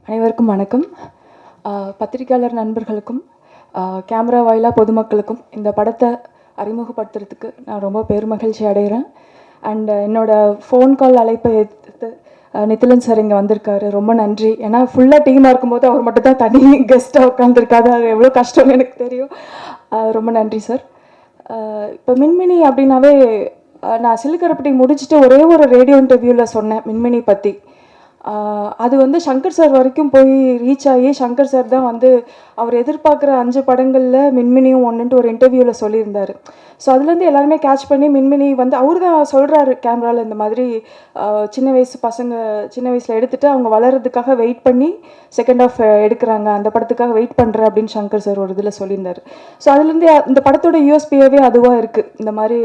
அனைவருக்கும் வணக்கம். பத்திரிகையாளர் நண்பர்களுக்கும் கேமரா வாயிலாக பொதுமக்களுக்கும் இந்த படத்தை அறிமுகப்படுத்துறதுக்கு நான் ரொம்ப பெருமகிழ்ச்சி அடைகிறேன். அண்ட் என்னோடய ஃபோன் கால் அழைப்பை எடுத்து நித்திலன் சார் இங்கே வந்திருக்காரு, ரொம்ப நன்றி. ஏன்னா ஃபுல்லாக டீமாக இருக்கும்போது அவர் மட்டும் தான் தனி கெஸ்ட்டாக உட்காந்துருக்காது, அது எவ்வளோ கஷ்டம்னு எனக்கு தெரியும். ரொம்ப நன்றி சார். இப்போ மின்மினி அப்படின்னாவே நான் சிலுக்கரப்பட்டி முடிச்சுட்டு ஒரே ஒரு ரேடியோ இன்டர்வியூவில் சொன்னேன் மின்மினி பற்றி. அது வந்து சங்கர் சார் வரைக்கும் போய் ரீச் ஆகி சங்கர் சார் தான் வந்து அவர் எதிர்பார்க்குற 5 படங்களில் மின்மினியும் ஒன்றுன்ட்டு ஒரு இன்டர்வியூவில் சொல்லியிருந்தார். ஸோ அதுலேருந்து எல்லாருமே கேட்ச் பண்ணி மின்மினி வந்து அவர் தான் சொல்கிறாரு கேமராவில், இந்த மாதிரி சின்ன வயசு பசங்க சின்ன வயசில் எடுத்துகிட்டு அவங்க வளர்கிறதுக்காக வெயிட் பண்ணி செகண்ட் ஆஃப் எடுக்கிறாங்க, அந்த படத்துக்காக வெயிட் பண்ணுறேன் அப்படின்னு சங்கர் சார் ஒரு இதில் சொல்லியிருந்தார். ஸோ அதுலேருந்து இந்த படத்தோட யூஎஸ்பியாவே அதுவாக இருக்குது. இந்த மாதிரி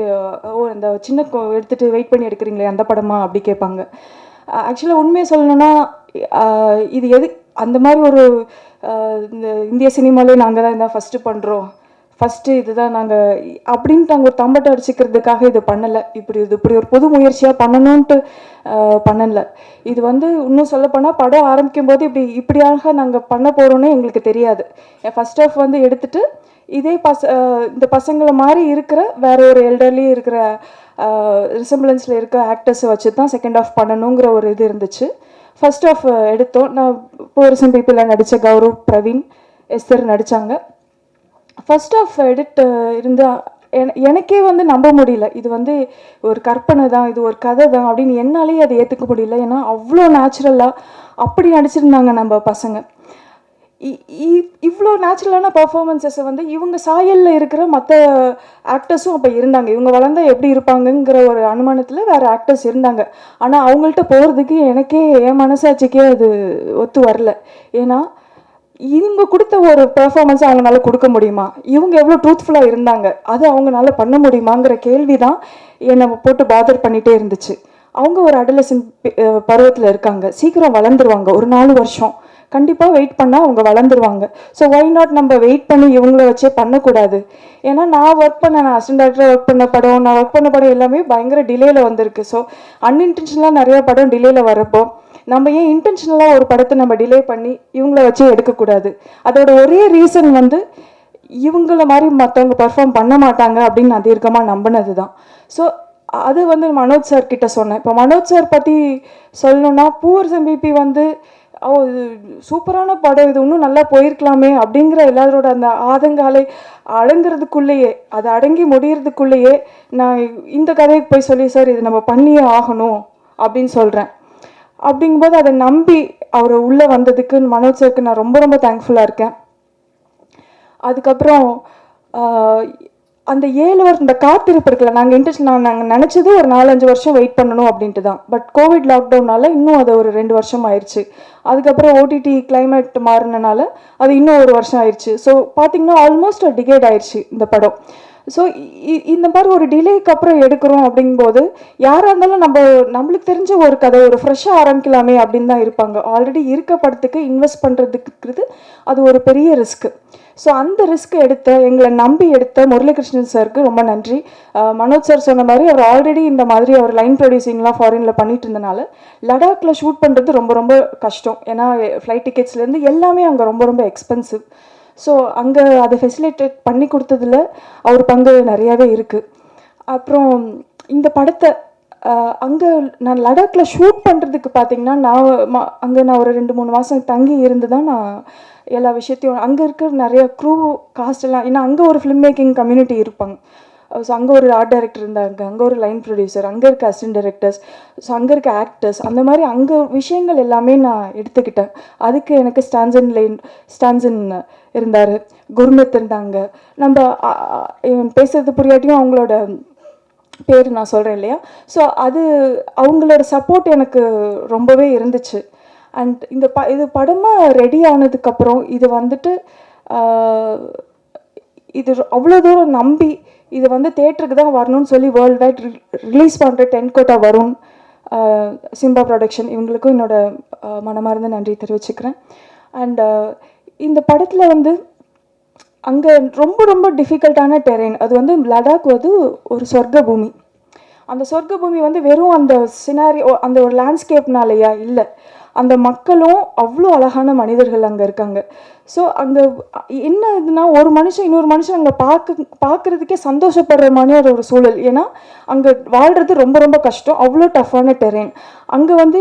இந்த சின்ன எடுத்துகிட்டு வெயிட் பண்ணி எடுக்கிறீங்களே அந்த படமா அப்படி கேட்பாங்க. ஆக்சுவலாக உண்மையை சொல்லணுன்னா இது அந்த மாதிரி ஒரு இந்த இந்திய சினிமாலே நாங்கள் தான் இதான் ஃபஸ்ட்டு பண்ணுறோம், ஃபஸ்ட்டு இதுதான் நாங்கள் அப்படின்ட்டு நாங்கள் ஒரு தம்பட்டை அடிச்சுக்கிறதுக்காக இது பண்ணலை. இப்படி ஒரு பொது முயற்சியாக பண்ணணுன்ட்டு பண்ணலை. இது வந்து இன்னும் சொல்லப்போனால் படம் ஆரம்பிக்கும் போது இப்படியாக நாங்கள் பண்ண போகிறோன்னே எங்களுக்கு தெரியாது. ஃபஸ்ட் ஆஃப் வந்து எடுத்துகிட்டு இதே இந்த பசங்களை மாதிரி இருக்கிற வேற ஒரு எல்டர்லி இருக்கிற ரிசம்பிளன்ஸில் இருக்க ஆக்டர்ஸை வச்சு தான் செகண்ட் ஆஃப் பண்ணணுங்கிற ஒரு இது இருந்துச்சு. ஃபர்ஸ்ட் ஆஃப் எடுத்தோம். நான் பூவரசன் பீப்புளில் நடித்த கௌரவ், பிரவீன், எஸ்தர் நடித்தாங்க. ஃபர்ஸ்ட் ஆஃப் எடிட் இருந்தால் எனக்கே வந்து நம்ப முடியல, இது வந்து ஒரு கற்பனை தான், இது ஒரு கதை தான் அப்படின்னு என்னாலேயே அதை ஏற்றுக்க முடியல. ஏன்னா அவ்வளோ நேச்சுரலாக அப்படி நடிச்சிருந்தாங்க நம்ம பசங்க. இவ்வளோ நேச்சுரலான பர்ஃபார்மன்ஸஸை வந்து இவங்க சாயலில் இருக்கிற மற்ற ஆக்டர்ஸும் அப்போ இருந்தாங்க. இவங்க வளர்ந்தால் எப்படி இருப்பாங்கங்கிற ஒரு அனுமானத்தில் வேறு ஆக்டர்ஸ் இருந்தாங்க. ஆனால் அவங்கள்ட்ட போகிறதுக்கு எனக்கே என் மனசாட்சிக்கே அது ஒத்து வரல. ஏன்னா இவங்க கொடுத்த ஒரு பெர்ஃபார்மன்ஸை அவங்களால கொடுக்க முடியுமா, இவங்க எவ்வளோ ட்ரூத்ஃபுல்லாக இருந்தாங்க, அது அவங்களால பண்ண முடியுமாங்கிற கேள்வி தான் என்னை போட்டு பாதர் பண்ணிகிட்டே இருந்துச்சு. அவங்க ஒரு அடலசன் பருவத்தில் இருக்காங்க, சீக்கிரம் வளர்ந்துருவாங்க, ஒரு 4 வருஷம் கண்டிப்பாக வெயிட் பண்ணால் அவங்க வளர்ந்துருவாங்க. ஸோ ஒய் நாட் நம்ம வெயிட் பண்ணி இவங்கள வச்சே பண்ணக்கூடாது. ஏன்னா நான் அசிஸ்டன்ட் டேரக்டராக ஒர்க் பண்ண படம், நான் ஒர்க் பண்ண படம் எல்லாமே பயங்கர டிலேயில் வந்திருக்கு. ஸோ அன்இன்டென்ஷனலாக நிறைய படம் டிலேயில் வரப்போ நம்ம ஏன் இன்டென்ஷனலாக ஒரு படத்தை நம்ம டிலே பண்ணி இவங்கள வச்சே எடுக்கக்கூடாது. அதோட ஒரே ரீசன் வந்து இவங்கள மாதிரி மற்றவங்க பர்ஃபார்ம் பண்ண மாட்டாங்க அப்படின்னு நான் தீர்க்கமாக நம்பினது தான். ஸோ அது வந்து மனோஜ் சார் கிட்ட சொன்னேன். இப்போ மனோஜ் சார் பற்றி சொல்லணுன்னா பூவரசன் பிபி வந்து இது சூப்பரான படம், இது இன்னும் நல்லா போயிருக்கலாமே அப்படிங்கிற எல்லாரோட அந்த ஆதங்காலை அடங்கிறதுக்குள்ளேயே, அது அடங்கி முடியறதுக்குள்ளேயே நான் இந்த கதைக்கு போய் சொல்லி சார் இது நம்ம பண்ணியே ஆகணும் அப்படின்னு சொல்கிறேன். அப்படிங்கும்போது அதை நம்பி அவர் உள்ளே வந்ததுக்கு மனோஜ் சாருக்கு நான் ரொம்ப ரொம்ப தேங்க்ஃபுல்லாக இருக்கேன். அதுக்கப்புறம் அந்த 7 வருஷம் இந்த காத்திருப்பு இருக்குல்ல, நாங்கள் நினச்சது ஒரு 4-5 வருஷம் வெயிட் பண்ணணும் அப்படின்ட்டு தான். பட் கோவிட் லாக்டவுனால் இன்னும் அது ஒரு 2 வருஷம் ஆயிடுச்சு. அதுக்கப்புறம் ஓடிடி கிளைமேட் மாறினால அது இன்னும் 1 வருஷம் ஆயிடுச்சு. ஸோ பார்த்திங்கன்னா ஆல்மோஸ்ட் டிகேட் ஆயிடுச்சு இந்த படம். ஸோ இந்த மாதிரி ஒரு டிலேக்கு அப்புறம் எடுக்கிறோம் அப்படிங்கும்போது யாராக இருந்தாலும் நம்மளுக்கு தெரிஞ்ச ஒரு கதை ஒரு ஃப்ரெஷ்ஷாக ஆரம்பிக்கலாமே அப்படின்னு தான் இருப்பாங்க. ஆல்ரெடி இருக்க படத்துக்கு இன்வெஸ்ட் பண்ணுறதுக்கு அது ஒரு பெரிய ரிஸ்க்கு. ஸோ அந்த ரிஸ்க் எங்களை நம்பி எடுத்த முரளிகிருஷ்ணன் சாருக்கு ரொம்ப நன்றி. மனோஜ் சார் சொன்ன மாதிரி அவர் ஆல்ரெடி இந்த மாதிரி அவர் லைன் ப்ரொடியூசிங்லாம் ஃபாரினில் பண்ணிட்டு இருந்தனால லடாக்கில் ஷூட் பண்ணுறது ரொம்ப ரொம்ப கஷ்டம். ஏன்னா ஃப்ளைட் டிக்கெட்ஸ்லேருந்து எல்லாமே அங்கே ரொம்ப ரொம்ப எக்ஸ்பென்சிவ். ஸோ அங்கே அதை ஃபெசிலிட்டேட் பண்ணி கொடுத்ததில் அவர் பங்கு நிறையாவே இருக்குது. அப்புறம் இந்த படத்தை அங்கே நான் லடாக்கில் ஷூட் பண்ணுறதுக்கு பார்த்திங்கன்னா நான் ஒரு 2-3 மாதம் தங்கி இருந்து தான் நான் எல்லா விஷயத்தையும் அங்கே இருக்கிற நிறைய க்ரூ காஸ்ட் எல்லாம், ஏன்னா அங்கே ஒரு ஃபிலிம் மேக்கிங் கம்யூனிட்டி இருப்பாங்க. ஸோ அங்கே ஒரு ஆர்ட் டைரக்டர் இருந்தாங்க, அங்கே ஒரு லைன் ப்ரொடியூசர், அங்கே இருக்க அசிஸ்டன்ட் டைரக்டர்ஸ், ஸோ அங்கே இருக்க ஆக்டர்ஸ், அந்த மாதிரி அங்கே விஷயங்கள் எல்லாமே நான் எடுத்துக்கிட்டேன். அதுக்கு எனக்கு ஸ்டான்சன் இருந்தார், குர்மித் இருந்தாங்க. நம்ம பேசுறது புரியாட்டியும் அவங்களோட பேர் நான் சொல்கிறேன் இல்லையா, ஸோ அவங்களோட சப்போர்ட் எனக்கு ரொம்பவே இருந்துச்சு. அண்ட் இது படமாக ரெடி ஆனதுக்கப்புறம் இது வந்துட்டு இது அவ்வளோ தூரம் நம்பி இது வந்து தேட்டருக்கு தான் வரணும்னு சொல்லி வேர்ல்டு வைட் ரிலீஸ் பண்ணுற 10 கோட்டா வருண், சிம்பா ப்ரொடக்ஷன், இவங்களுக்கும் என்னோட மனமார்ந்த நன்றி தெரிவிச்சுக்கிறேன். அண்ட் இந்த படத்தில் வந்து அங்கே ரொம்ப ரொம்ப டிஃபிகல்ட்டான டெரெயின், அது வந்து லடாக் வந்து ஒரு சொர்க்க பூமி. அந்த சொர்க்க பூமி வந்து வெறும் அந்த சினாரியோ அந்த ஒரு லேண்ட்ஸ்கேப்னாலையா இல்லை, அந்த மக்களும் அவ்வளோ அழகான மனிதர்கள் அங்கே இருக்காங்க. ஸோ அங்கே என்ன இதுனா, ஒரு மனுஷன் இன்னொரு மனுஷன் அங்கே பார்க்குறதுக்கே சந்தோஷப்படுற மாதிரியான ஒரு சூழல். ஏன்னா அங்கே வாழ்கிறது ரொம்ப ரொம்ப கஷ்டம், அவ்வளோ டஃப்பான டெரெயின். அங்கே வந்து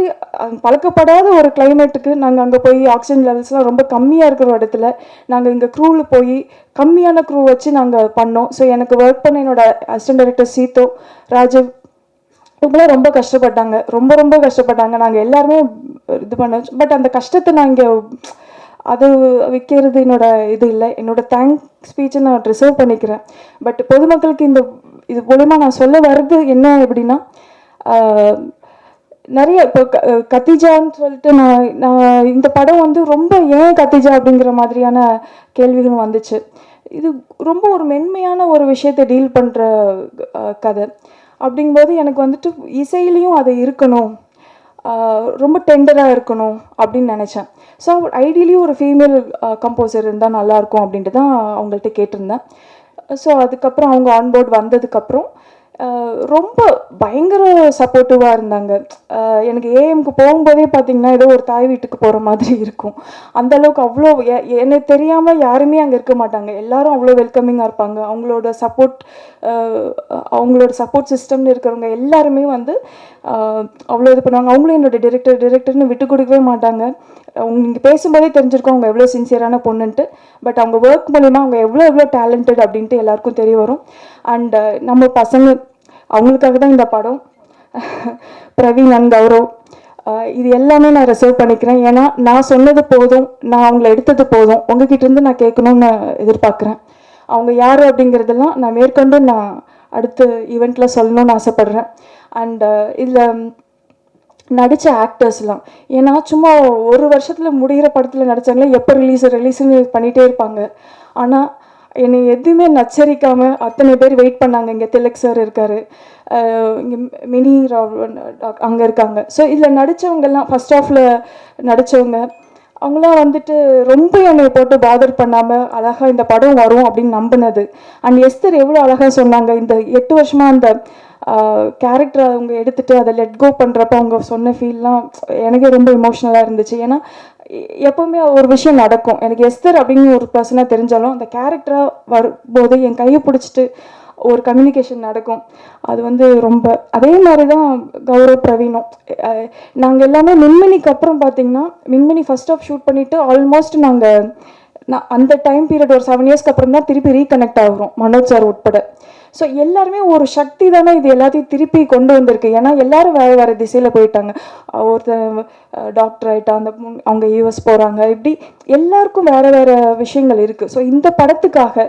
பழக்கப்படாத ஒரு கிளைமேட்டுக்கு நாங்கள் அங்கே போய் ஆக்சிஜன் லெவல்ஸ்லாம் ரொம்ப கம்மியாக இருக்கிற இடத்துல நாங்கள் இங்கே க்ரூவில் போய் கம்மியான க்ரூ வச்சு நாங்கள் பண்ணோம். ஸோ எனக்கு ஒர்க் பண்ண என்னோட அசிஸ்டன்ட் டைரக்டர் சீதோ, ராஜீவ், இவங்களாம் ரொம்ப கஷ்டப்பட்டாங்க, ரொம்ப ரொம்ப கஷ்டப்பட்டாங்க. நாங்கள் எல்லாருமே இது பண்ணோம். பட் அந்த கஷ்டத்தை நான் இங்கே அது விற்கிறது என்னோட இது இல்லை. என்னோட தேங்க் ஸ்பீச்சை நான் ரிசர்வ் பண்ணிக்கிறேன். பட் பொதுமக்களுக்கு இது மூலமா நான் சொல்ல வர்றது என்ன அப்படின்னா, நிறைய இப்போ கத்திஜான்னு சொல்லிட்டு நான் இந்த படம் வந்து ரொம்ப ஏன் கத்திஜா அப்படிங்கிற மாதிரியான கேள்விகளும் வந்துச்சு. இது ரொம்ப ஒரு மென்மையான ஒரு விஷயத்தை டீல் பண்ணுற கதை. அப்படிங்கும்போது எனக்கு வந்துட்டு இசையிலையும் அது இருக்கணும், ரொம்ப டெண்டராக இருக்கணும் அப்படின்னு நினச்சேன். ஸோ ஐடியலி ஒரு ஃபீமேல் கம்போசர் இருந்தால் நல்லாயிருக்கும் அப்படின்ட்டு தான் அவங்கள்ட்ட கேட்டிருந்தேன். ஸோ அதுக்கப்புறம் அவங்க ஆன்போர்ட் வந்ததுக்கப்புறம் ரொம்ப பயங்கர சப்போர்ட்டிவாக இருந்தாங்க. எனக்கு ஏஎம்க்கு போகும்போதே பார்த்திங்கன்னா ஏதோ ஒரு தாய் வீட்டுக்கு போகிற மாதிரி இருக்கும். அந்தளவுக்கு அவ்வளோ எனக்கு தெரியாமல் யாருமே அங்கே இருக்க மாட்டாங்க. எல்லாரும் அவ்வளோ வெல்கமிங்காக இருப்பாங்க. அவங்களோட சப்போர்ட் சிஸ்டம்னு இருக்கிறவங்க எல்லாருமே வந்து அவ்வளோ இது பண்ணுவாங்க. அவங்களும் என்னோட டிரெக்டர்னு விட்டு கொடுக்கவே மாட்டாங்க. நீங்கள் பேசும்போதே தெரிஞ்சிருக்கோம் அவங்க எவ்வளோ சின்சியரான பொண்ணுன்ட்டு. பட் அவங்க ஒர்க் மூலிமா அவங்க எவ்வளோ டேலண்டட் அப்படின்ட்டு எல்லாருக்கும் தெரிய வரும். அண்ட் நம்ம பசங்க அவங்களுக்காக தான் இந்த படம். பிரவீன் அண்ட் கௌரவ், இது எல்லாமே நான் ரிசர்வ் பண்ணிக்கிறேன். ஏன்னா நான் சொன்னது போதும், நான் அவங்கள எடுத்தது போதும், உங்ககிட்டேருந்து நான் கேட்கணும்னு எதிர்பார்க்குறேன். அவங்க யார் அப்படிங்கிறதெல்லாம் நான் மேற்கொண்டு நான் அடுத்த ஈவெண்ட்டில் சொல்லணும்னு ஆசைப்பட்றேன். அண்ட் இதில் நடித்த ஆக்டர்ஸ்லாம், ஏன்னா சும்மா ஒரு வருஷத்தில் முடிகிற படத்தில் நடித்தாங்களே எப்போ ரிலீஸ்னு பண்ணிகிட்டே இருப்பாங்க. ஆனால் என்னை எதுவுமே நச்சரிக்காமல் அத்தனை பேர் வெயிட் பண்ணாங்க. இங்கே திலக் சார் இருக்கார், இங்கே மினி ராவ் அங்கே இருக்காங்க. ஸோ இதில் நடித்தவங்கெல்லாம் ஃபஸ்ட் ஹாஃபில் நடித்தவங்க அவங்களாம் வந்துட்டு ரொம்ப என்னை போட்டு பாதர் பண்ணாமல் அழகாக இந்த படம் வரும் அப்படின்னு நம்பினது. அண்ட் எஸ்தர் எவ்வளோ அழகாக சொன்னாங்க. இந்த 8 வருஷமாக அந்த கேரக்டரை அவங்க எடுத்துகிட்டு அதை லெட் கோ பண்ணுறப்ப அவங்க சொன்ன ஃபீல்லாம் எனக்கே ரொம்ப இமோஷ்னலாக இருந்துச்சு. ஏன்னா எப்போவுமே ஒரு விஷயம் நடக்கும். எனக்கு எஸ்தர் அப்படின்னு ஒரு பர்சனாக தெரிஞ்சாலும் அந்த கேரக்டராக வரும்போது என் கையை பிடிச்சிட்டு ஒரு கம்யூனிகேஷன் நடக்கும். அது வந்து ரொம்ப அதே மாதிரி தான் கௌரவ், பிரவீனும். நாங்கள் எல்லாமே மின்மினிக்கு அப்புறம் பார்த்திங்கன்னா, மின்மினி ஃபர்ஸ்ட் ஆஃப் ஷூட் பண்ணிவிட்டு ஆல்மோஸ்ட் நான் அந்த டைம் பீரியட் ஒரு 7 இயர்ஸ்க்கு அப்புறம் தான் திருப்பி ரீகனெக்ட் ஆகிறோம், மனோஜ் சார் உட்பட. ஸோ எல்லாருமே ஒரு சக்தி தானே இது எல்லாத்தையும் திருப்பி கொண்டு வந்திருக்கு. ஏன்னா எல்லாரும் வேறு வேறு திசையில் போயிட்டாங்க. ஒருத்தர் டாக்டர் ஆகிட்டா, அவங்க யூஎஸ் போகிறாங்க. இப்படி எல்லாருக்கும் வேறு வேறு விஷயங்கள் இருக்குது. ஸோ இந்த படத்துக்காக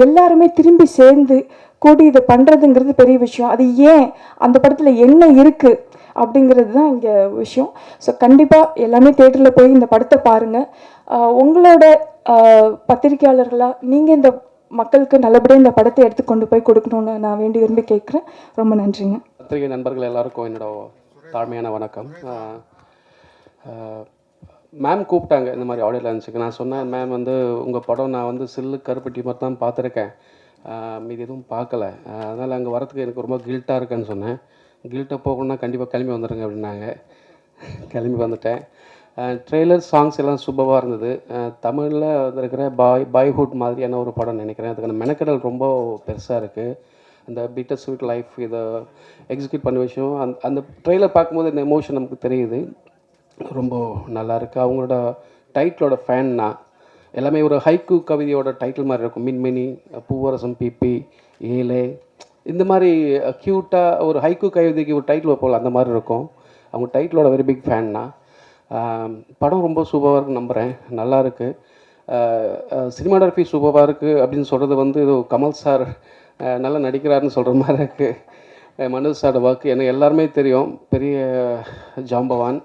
எல்லாருமே திரும்பி சேர்ந்து கூடி இதை பண்ணுறதுங்கிறது பெரிய விஷயம். அது ஏன் அந்த படத்தில் என்ன இருக்குது அப்படிங்கிறது தான் இங்கே விஷயம். ஸோ கண்டிப்பாக எல்லாமே தேட்டரில் போய் இந்த படத்தை பாருங்கள். உங்களோட பத்திரிகையாளர்களாக நீங்கள் இந்த மக்களுக்கு நல்லபடியாக இந்த படத்தை எடுத்து கொண்டு போய் கொடுக்கணும்னு நான் வேண்டி விரும்பி கேட்குறேன். ரொம்ப நன்றிங்க. பத்திரிகை நண்பர்கள் எல்லாருக்கும் என்னோட தாழ்மையான வணக்கம். மேம் கூப்பிட்டாங்க இந்த மாதிரி ஆடியோ லான்ச்சுக்கு. நான் சொன்னேன், மேம் வந்து உங்கள் படம் நான் வந்து சில்லு கருப்பட்டி மாதிரி தான் பார்த்துருக்கேன், மீது எதுவும் பார்க்கல, அதனால் அங்கே வரத்துக்கு எனக்கு ரொம்ப கில்ட்டாக இருக்குன்னு சொன்னேன். கில்ட்டாக போகணுன்னா கண்டிப்பாக கிளம்பி வந்துடுங்க அப்படின்னாங்க. கிளம்பி வந்துட்டேன். ட்ரெய்லர் சாங்ஸ் எல்லாம் சூப்பராக இருந்தது. தமிழில் இருக்கிற பாய்ஹுட் மாதிரியான ஒரு படம் நினைக்கிறேன். அதுக்கான மெனக்கடல் ரொம்ப பெருசாக இருக்குது. அந்த பிட்டர் ஸ்வீட் லைஃப் இதை எக்ஸிக்யூட் பண்ண விஷயம் அந்த ட்ரெய்லர் பார்க்கும்போது இந்த எமோஷன் நமக்கு தெரியுது. ரொம்ப நல்லாயிருக்கு. அவங்களோட டைட்டிலோட ஃபேன் நான். எல்லாமே ஒரு ஹைக்கூ கவிதையோட டைட்டில் மாதிரி இருக்கும். மின்மினி, பூவரசம், பிபி, ஏலே, இந்த மாதிரி க்யூட்டாக ஒரு ஹைக்கூ கவிதைக்கு ஒரு டைட்டில் வைப்போம், அந்த மாதிரி இருக்கும். அவங்க டைட்டிலோட வெரி பிக் ஃபேன் நான். படம் ரொம்ப சூப்பராக இருக்குன்னு நம்புகிறேன். நல்லா இருக்குது. சினிமாட்டோகிராஃபி சூப்பராக இருக்குது அப்படின்னு சொல்கிறது வந்து இது கமல் சார் நல்லா நடிக்கிறாருன்னு சொல்கிற மாதிரி இருக்குது. மனோஜ் சாரோட ஒர்க் எனக்கு எல்லாருமே தெரியும், பெரிய ஜாம்பவான்.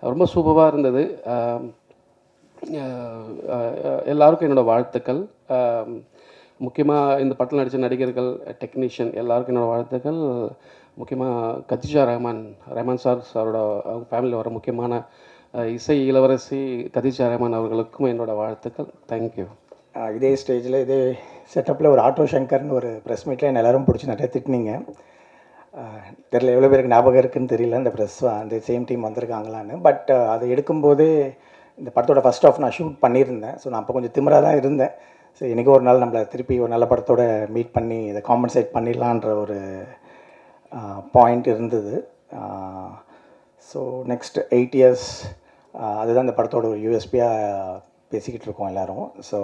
ரொம்ப சூப்பராக இருந்தது. எல்லாருக்கும் என்னோடய வாழ்த்துக்கள். முக்கியமாக இந்த படத்தில் நடித்த நடிகர்கள், டெக்னீஷியன் எல்லாருக்கும் என்னோடய வாழ்த்துக்கள். முக்கியமாக கத்திஜா ரஹ்மான் சாரோட அவங்க ஃபேமிலியில் வர முக்கியமான இசை இளவரசி கத்திஜா ரஹ்மான் அவர்களுக்கும் என்னோடய வாழ்த்துக்கள். தேங்க்யூ. இதே ஸ்டேஜில் இதே செட்டப்பில் ஒரு ஆட்டோ சங்கர்னு ஒரு ப்ரெஸ் மீட்டில் என்ன எல்லோரும் பிடிச்சி நிறைய திட்டினீங்க. தெரியல எவ்வளோ பேருக்கு ஞாபகம் இருக்குன்னு தெரியல, இந்த ப்ரெஸ் அந்த சேம் டீம் வந்திருக்காங்களான்னு. பட் அது எடுக்கும்போதே இந்த படத்தோட ஃபர்ஸ்ட் ஆஃப் நான் ஷூட் பண்ணியிருந்தேன். ஸோ நான் அப்போ கொஞ்சம் திமிராக தான் இருந்தேன். ஸோ இன்றைக்கி ஒரு நாள் நம்மளை திருப்பி ஒரு நல்ல படத்தோட மீட் பண்ணி இதை காம்பன்சேட் பண்ணிடலான்ற ஒரு பாயிண்ட் இருந்தது. ஸோ நெக்ஸ்ட் 8 இயர்ஸ் அதுதான் இந்த படத்தோட ஒரு யூஎஸ்பியாக பேசிக்கிட்டு இருக்கோம் எல்லோரும். ஸோ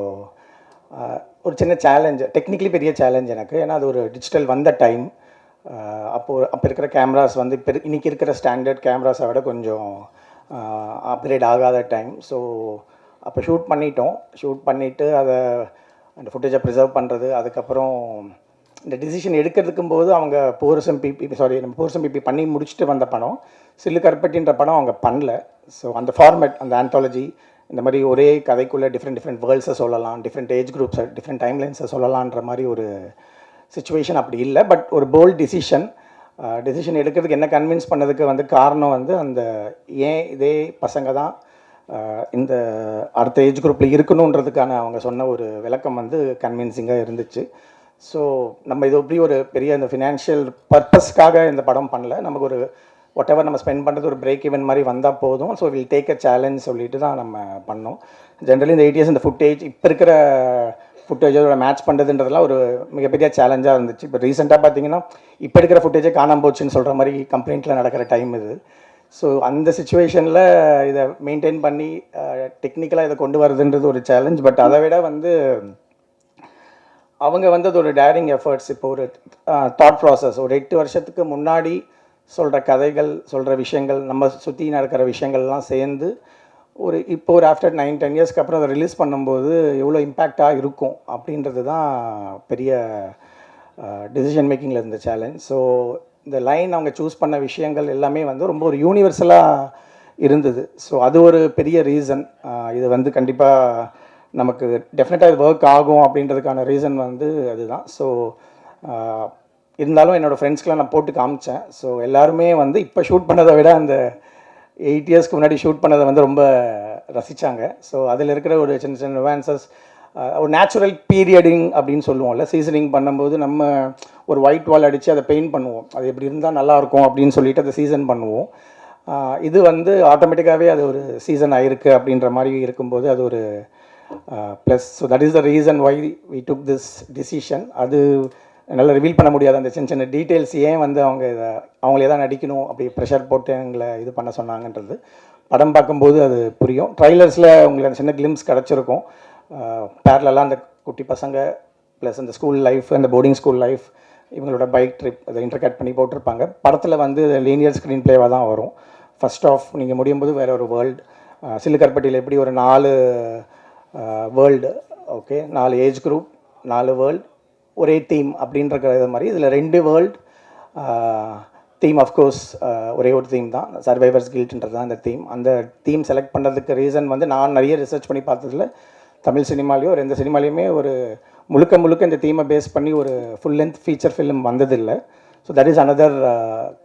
ஒரு சின்ன சேலஞ்ச், டெக்னிக்கலி பெரிய சேலஞ்ச் எனக்கு. ஏன்னா அது ஒரு டிஜிட்டல் வந்த டைம். அப்போ இருக்கிற கேமராஸ் வந்து இன்றைக்கி இருக்கிற ஸ்டாண்டர்ட் கேமராஸை விட கொஞ்சம் அப்கிரேட் ஆகாத டைம். ஸோ அப்போ ஷூட் பண்ணிவிட்டு அதை அந்த ஃபுட்டேஜை ப்ரிசர்வ் பண்ணுறது, அதுக்கப்புறம் இந்த டிசிஷன் எடுக்கிறதுக்கும் போது அவங்க போர்சம் பிபி பண்ணி முடிச்சுட்டு வந்த படம் சில்லு கருப்பட்டின்ற படம் அவங்க பண்ணல. ஸோ அந்த ஃபார்மேட், அந்த ஆந்தாலஜி, இந்த மாதிரி ஒரே கதைக்குள்ளே டிஃப்ரெண்ட் வேர்ல்ட்ஸை சொல்லலாம், டிஃப்ரெண்ட் ஏஜ் குரூப்ஸை, டிஃப்ரெண்ட் டைம்லைன்ஸை சொல்லலான்ற மாதிரி ஒரு சுச்சுவேஷன் அப்படி இல்லை. பட் ஒரு போல்ட் டிசிஷன் எடுக்கிறதுக்கு என்ன கன்வின்ஸ் பண்ணதுக்கு வந்து காரணம் வந்து அந்த ஏன் இதே பசங்க தான் இந்த அடுத்த ஏஜ் குரூப்பில் இருக்கணுன்றதுக்கான அவங்க சொன்ன ஒரு விளக்கம் வந்து கன்வின்சிங்காக இருந்துச்சு. ஸோ நம்ம இது எப்படி ஒரு பெரிய இந்த ஃபினான்ஷியல் பர்பஸ்க்காக இந்த படம் பண்ணல, நமக்கு ஒரு வாட் எவர் நம்ம ஸ்பெண்ட் பண்ணுறது ஒரு பிரேக் ஈவன் மாதிரி வந்தால் போதும். So will take a challenge சொல்லிட்டு தான் நம்ம பண்ணோம். ஜென்ரலி இந்த 8 இயர்ஸ் இந்த ஃபுட்டேஜ் இப்போ இருக்கிற ஃபுட்டேஜோட மேட்ச் பண்ணுறதுன்றதுலாம் ஒரு மிகப்பெரிய சேலஞ்சாக இருந்துச்சு. இப்போ ரீசெண்டாக பார்த்தீங்கன்னா இப்போ எடுக்கிற ஃபுட்டேஜே காணாமல் போச்சுன்னு சொல்கிற மாதிரி கம்ப்ளைண்ட்டில் நடக்கிற டைம் இது. ஸோ அந்த சுச்சுவேஷனில் இதை மெயின்டைன் பண்ணி டெக்னிக்கலாக இதை கொண்டு வரதுன்றது ஒரு சேலஞ்ச். பட் அதை விட வந்து அவங்க வந்து அது ஒரு டேரிங் எஃபர்ட்ஸ். இப்போ ஒரு தாட் ப்ராசஸ், ஒரு 8 வருஷத்துக்கு முன்னாடி சொல்கிற கதைகள், சொல்கிற விஷயங்கள், நம்ம சுற்றி நடக்கிற விஷயங்கள்லாம் சேர்ந்து இப்போ ஒரு ஆஃப்டர் 9-10 இயர்ஸ்க்கு அப்புறம் அதை ரிலீஸ் பண்ணும்போது எவ்வளோ இம்பேக்டாக இருக்கும் அப்படின்றது தான் பெரிய டிசிஷன் மேக்கிங்கில் இருந்த சேலஞ்ச். ஸோ இந்த லைன் அவங்க சூஸ் பண்ண விஷயங்கள் எல்லாமே வந்து ரொம்ப ஒரு யூனிவர்சலாக இருந்தது. ஸோ அது ஒரு பெரிய ரீசன். இது வந்து கண்டிப்பாக நமக்கு டெஃபினட்டாக இது ஒர்க் ஆகும் அப்படின்றதுக்கான ரீசன் வந்து அதுதான். ஸோ இருந்தாலும் என்னோடய ஃப்ரெண்ட்ஸ்க்கெலாம் நான் போட்டு காமிச்சேன். ஸோ எல்லாருமே வந்து இப்போ ஷூட் பண்ணதை விட அந்த 8 இயர்ஸ்க்கு முன்னாடி ஷூட் பண்ணதை வந்து ரொம்ப ரசித்தாங்க. ஸோ அதில் இருக்கிற ஒரு சின்ன சின்ன நுவான்சஸ், ஒரு நேச்சுரல் பீரியடிங் அப்படின்னு சொல்லுவோம்ல, சீசனிங் பண்ணும்போது நம்ம ஒரு ஒயிட் வால் அடித்து அதை பெயிண்ட் பண்ணுவோம், அது எப்படி இருந்தால் நல்லாயிருக்கும் அப்படின்னு சொல்லிட்டு அதை சீசன் பண்ணுவோம். இது வந்து ஆட்டோமேட்டிக்காகவே அது ஒரு சீசன் ஆகிருக்கு அப்படின்ற மாதிரி இருக்கும்போது அது ஒரு plus. So that is the reason why we took this decision. அது என்னால் ரிவீல் பண்ண முடியாது அந்த சின்ன சின்ன டீட்டெயில்ஸ், ஏன் வந்து அவங்க அவங்களே தான் நடிக்கணும் அப்படி ப்ரெஷர் போட்டு எங்களை இது பண்ண சொன்னாங்கன்றது படம் பார்க்கும்போது அது புரியும். ட்ரைலர்ஸில் உங்களுக்கு அந்த சின்ன கிளிம்ஸ் கிடச்சிருக்கும். பேரலெல்லாம் அந்த குட்டி பசங்க ப்ளஸ் அந்த ஸ்கூல் லைஃப், அந்த போர்டிங் ஸ்கூல் லைஃப், இவங்களோட பைக் ட்ரிப் அதை இன்டர்கேட் பண்ணி போட்டிருப்பாங்க. படத்தில் வந்து லீனியர் ஸ்க்ரீன் பிளேவாக தான் வரும். ஃபர்ஸ்ட் ஆஃப் நீங்கள் முடியும் போது வேறு ஒரு வேர்ல்டு, சில்லுக்கருப்பட்டியில் எப்படி ஒரு 4 world, okay, 4 age group, 4 world, ஒரே தீம் அப்படின்ற மாதிரி இதில் 2 வேர்ல்டு தீம். ஆஃப்கோர்ஸ் ஒரே ஒரு தீம் தான், சர்வைவர்ஸ் கில்ட்ன்றது தான் அந்த தீம். அந்த தீம் செலக்ட் பண்ணுறதுக்கு ரீசன் வந்து நான் நிறைய ரிசர்ச் பண்ணி பார்த்ததில் தமிழ் சினிமாலேயோ எந்த சினிமாலேயுமே ஒரு முழுக்க இந்த தீமை பேஸ் பண்ணி ஒரு ஃபுல் லென்த் ஃபீச்சர் ஃபிலிம் வந்ததில்லை. So that is another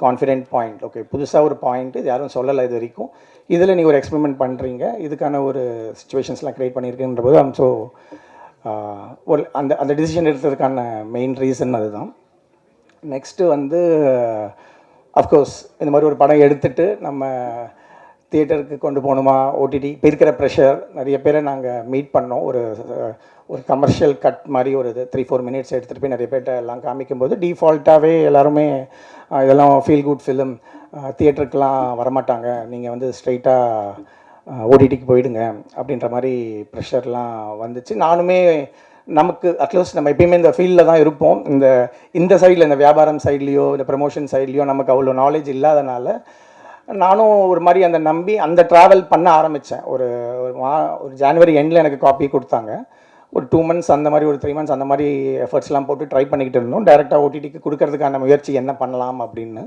confident point. Okay, புதுசாக ஒரு பாயிண்ட், இது யாரும் சொல்லலை இது வரைக்கும். இதில் நீங்கள் ஒரு எக்ஸ்பெரிமெண்ட் பண்ணுறீங்க, இதுக்கான ஒரு சுச்சுவேஷன்ஸ்லாம் க்ரியேட் பண்ணியிருக்குன்ற போது ஸோ ஒரு அந்த டிசிஷன் எடுத்ததுக்கான மெயின் ரீசன் அதுதான். நெக்ஸ்ட்டு வந்து அஃப்கோர்ஸ் இந்த மாதிரி ஒரு படம் எடுத்துகிட்டு நம்ம தியேட்டருக்கு கொண்டு போகணுமா, ஓடிடி, இப்போ இருக்கிற ப்ரெஷர், நிறைய பேரை நாங்கள் மீட் பண்ணோம். ஒரு கமர்ஷியல் கட் மாதிரி ஒரு 3-4 மினிட்ஸ் எடுத்துகிட்டு போய் நிறைய பேர்கிட்ட எல்லாம் காமிக்கும்போது டிஃபால்ட்டாகவே எல்லாருமே இதெல்லாம் ஃபீல் குட் ஃபிலிம், தியேட்டருக்கெலாம் வரமாட்டாங்க, நீங்கள் வந்து ஸ்ட்ரைட்டாக ஓடிடிக்கு போயிடுங்க அப்படின்ற மாதிரி ப்ரெஷர்லாம் வந்துச்சு. நானுமே நமக்கு அட்லீஸ்ட் நம்ம எப்பயுமே இந்த ஃபீல்டில் தான் இருப்போம், இந்த சைடில், இந்த வியாபாரம் சைட்லேயோ இந்த ப்ரமோஷன் சைட்லேயோ நமக்கு அவ்வளோ நாலேஜ் இல்லாதனால நானும் ஒரு மாதிரி அந்த நம்பி அந்த ட்ராவல் பண்ண ஆரம்பித்தேன். ஒரு ஜனவரி எண்டில் எனக்கு காப்பி கொடுத்தாங்க. ஒரு 2 months அந்த மாதிரி, ஒரு 3 months அந்த மாதிரி எஃபர்ட்ஸ்லாம் போட்டு ட்ரை பண்ணிக்கிட்டு இருந்தோம், டேரெக்டாக ஓடிடிக்கு கொடுக்கறதுக்கான முயற்சி என்ன பண்ணலாம் அப்படின்னு.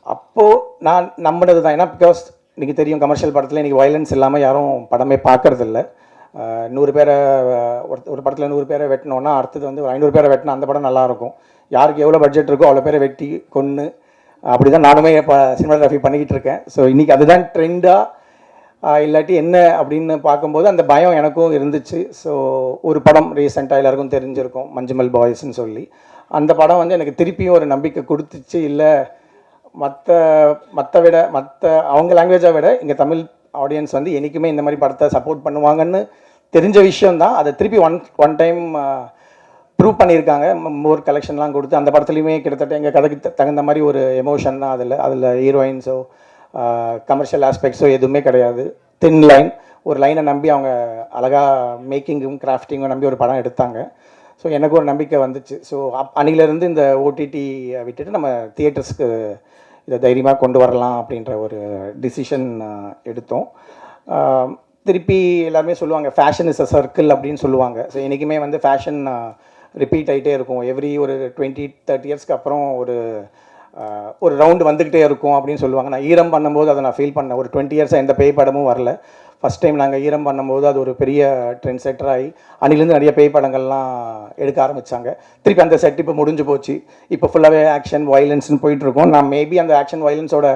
அப்போது நான் நம்பினது தான். ஏன்னா பிகாஸ் இன்றைக்கி தெரியும், கமர்ஷியல் படத்தில் இன்றைக்கி வயலன்ஸ் இல்லாமல் யாரும் படமே பார்க்குறதில்ல. 100 பேரை ஒரு படத்தில் 100 பேரை வெட்டினோன்னா அடுத்தது வந்து ஒரு 500 பேரை வெட்டினா அந்த படம் நல்லாயிருக்கும். யாருக்கு எவ்வளோ பட்ஜெட் இருக்கோ அவ்வளோ பேரை வெட்டி கொன்று அப்படி தான் நானுமே இப்போ சினிமாகிராஃபி பண்ணிக்கிட்டு இருக்கேன். ஸோ இன்றைக்கி அதுதான் ட்ரெண்டாக இல்லாட்டி என்ன அப்படின்னு பார்க்கும்போது அந்த பயம் எனக்கும் இருந்துச்சு. ஸோ ஒரு படம் ரீசெண்டாக எல்லாருக்கும் தெரிஞ்சிருக்கும், மஞ்சுமல் பாய்ஸ்ன்னு சொல்லி. அந்த படம் வந்து எனக்கு திருப்பியும் ஒரு நம்பிக்கை கொடுத்துச்சு. இல்லை மற்ற மற்ற அவங்க லாங்குவேஜை விட இங்கே தமிழ் ஆடியன்ஸ் வந்து என்றைக்குமே இந்த மாதிரி படத்தை சப்போர்ட் பண்ணுவாங்கன்னு தெரிஞ்ச விஷயந்தான். அதை திருப்பி ஒன் டைம் ப்ரூவ் பண்ணியிருக்காங்க. மோர் கலெக்ஷன்லாம் கொடுத்து அந்த படத்துலையுமே கிட்டத்தட்ட எங்கள் கதைக்கு தகுந்த மாதிரி ஒரு எமோஷன் தான். அதில் ஹீரோயின்ஸோ கமர்ஷியல் ஆஸ்பெக்ட்ஸோ எதுவுமே கிடையாது. தின் லைன், ஒரு லைனை நம்பி அவங்க அழகாக மேக்கிங்கும் கிராஃப்டிங்கும் நம்பி ஒரு படம் எடுத்தாங்க. ஸோ எனக்கு ஒரு நம்பிக்கை வந்துச்சு. ஸோ அன்னிலேருந்து இந்த ஓடிடி விட்டுட்டு நம்ம தியேட்டர்ஸ்க்கு இதை தைரியமாக கொண்டு வரலாம் அப்படின்ற ஒரு டிசிஷன் எடுத்தோம். திருப்பி எல்லாருமே சொல்லுவாங்க ஃபேஷன் இஸ் அ சர்க்கிள் அப்படின்னு சொல்லுவாங்க. ஸோ என்றைக்குமே வந்து ஃபேஷன் ரிப்பீட் ஆகிட்டே இருக்கும். எவ்ரி ஒரு 20-30 இயர்ஸ்க்கு அப்புறம் ஒரு ரவுண்டு வந்துக்கிட்டே இருக்கும் அப்படின்னு சொல்லுவாங்க. நான் ஈரம் பண்ணும்போது அதை நான் ஃபீல் பண்ணேன். ஒரு 20 இயர்ஸாக எந்த பேய் படமும் வரல. ஃபஸ்ட் டைம் நாங்கள் ஈரம் பண்ணும்போது அது ஒரு பெரிய ட்ரெண்ட் செட்டர் ஆகி அன்னிலேருந்து நிறைய பேய் படங்கள்லாம் எடுக்க ஆரம்பித்தாங்க. திருப்பி அந்த செட் இப்போ முடிஞ்சு போச்சு. இப்போ ஃபுல்லாகவே ஆக்ஷன் வயலன்ஸ்னு போயிட்டுருக்கோம். நான் மேபி அந்த ஆக்ஷன் வயலன்ஸோட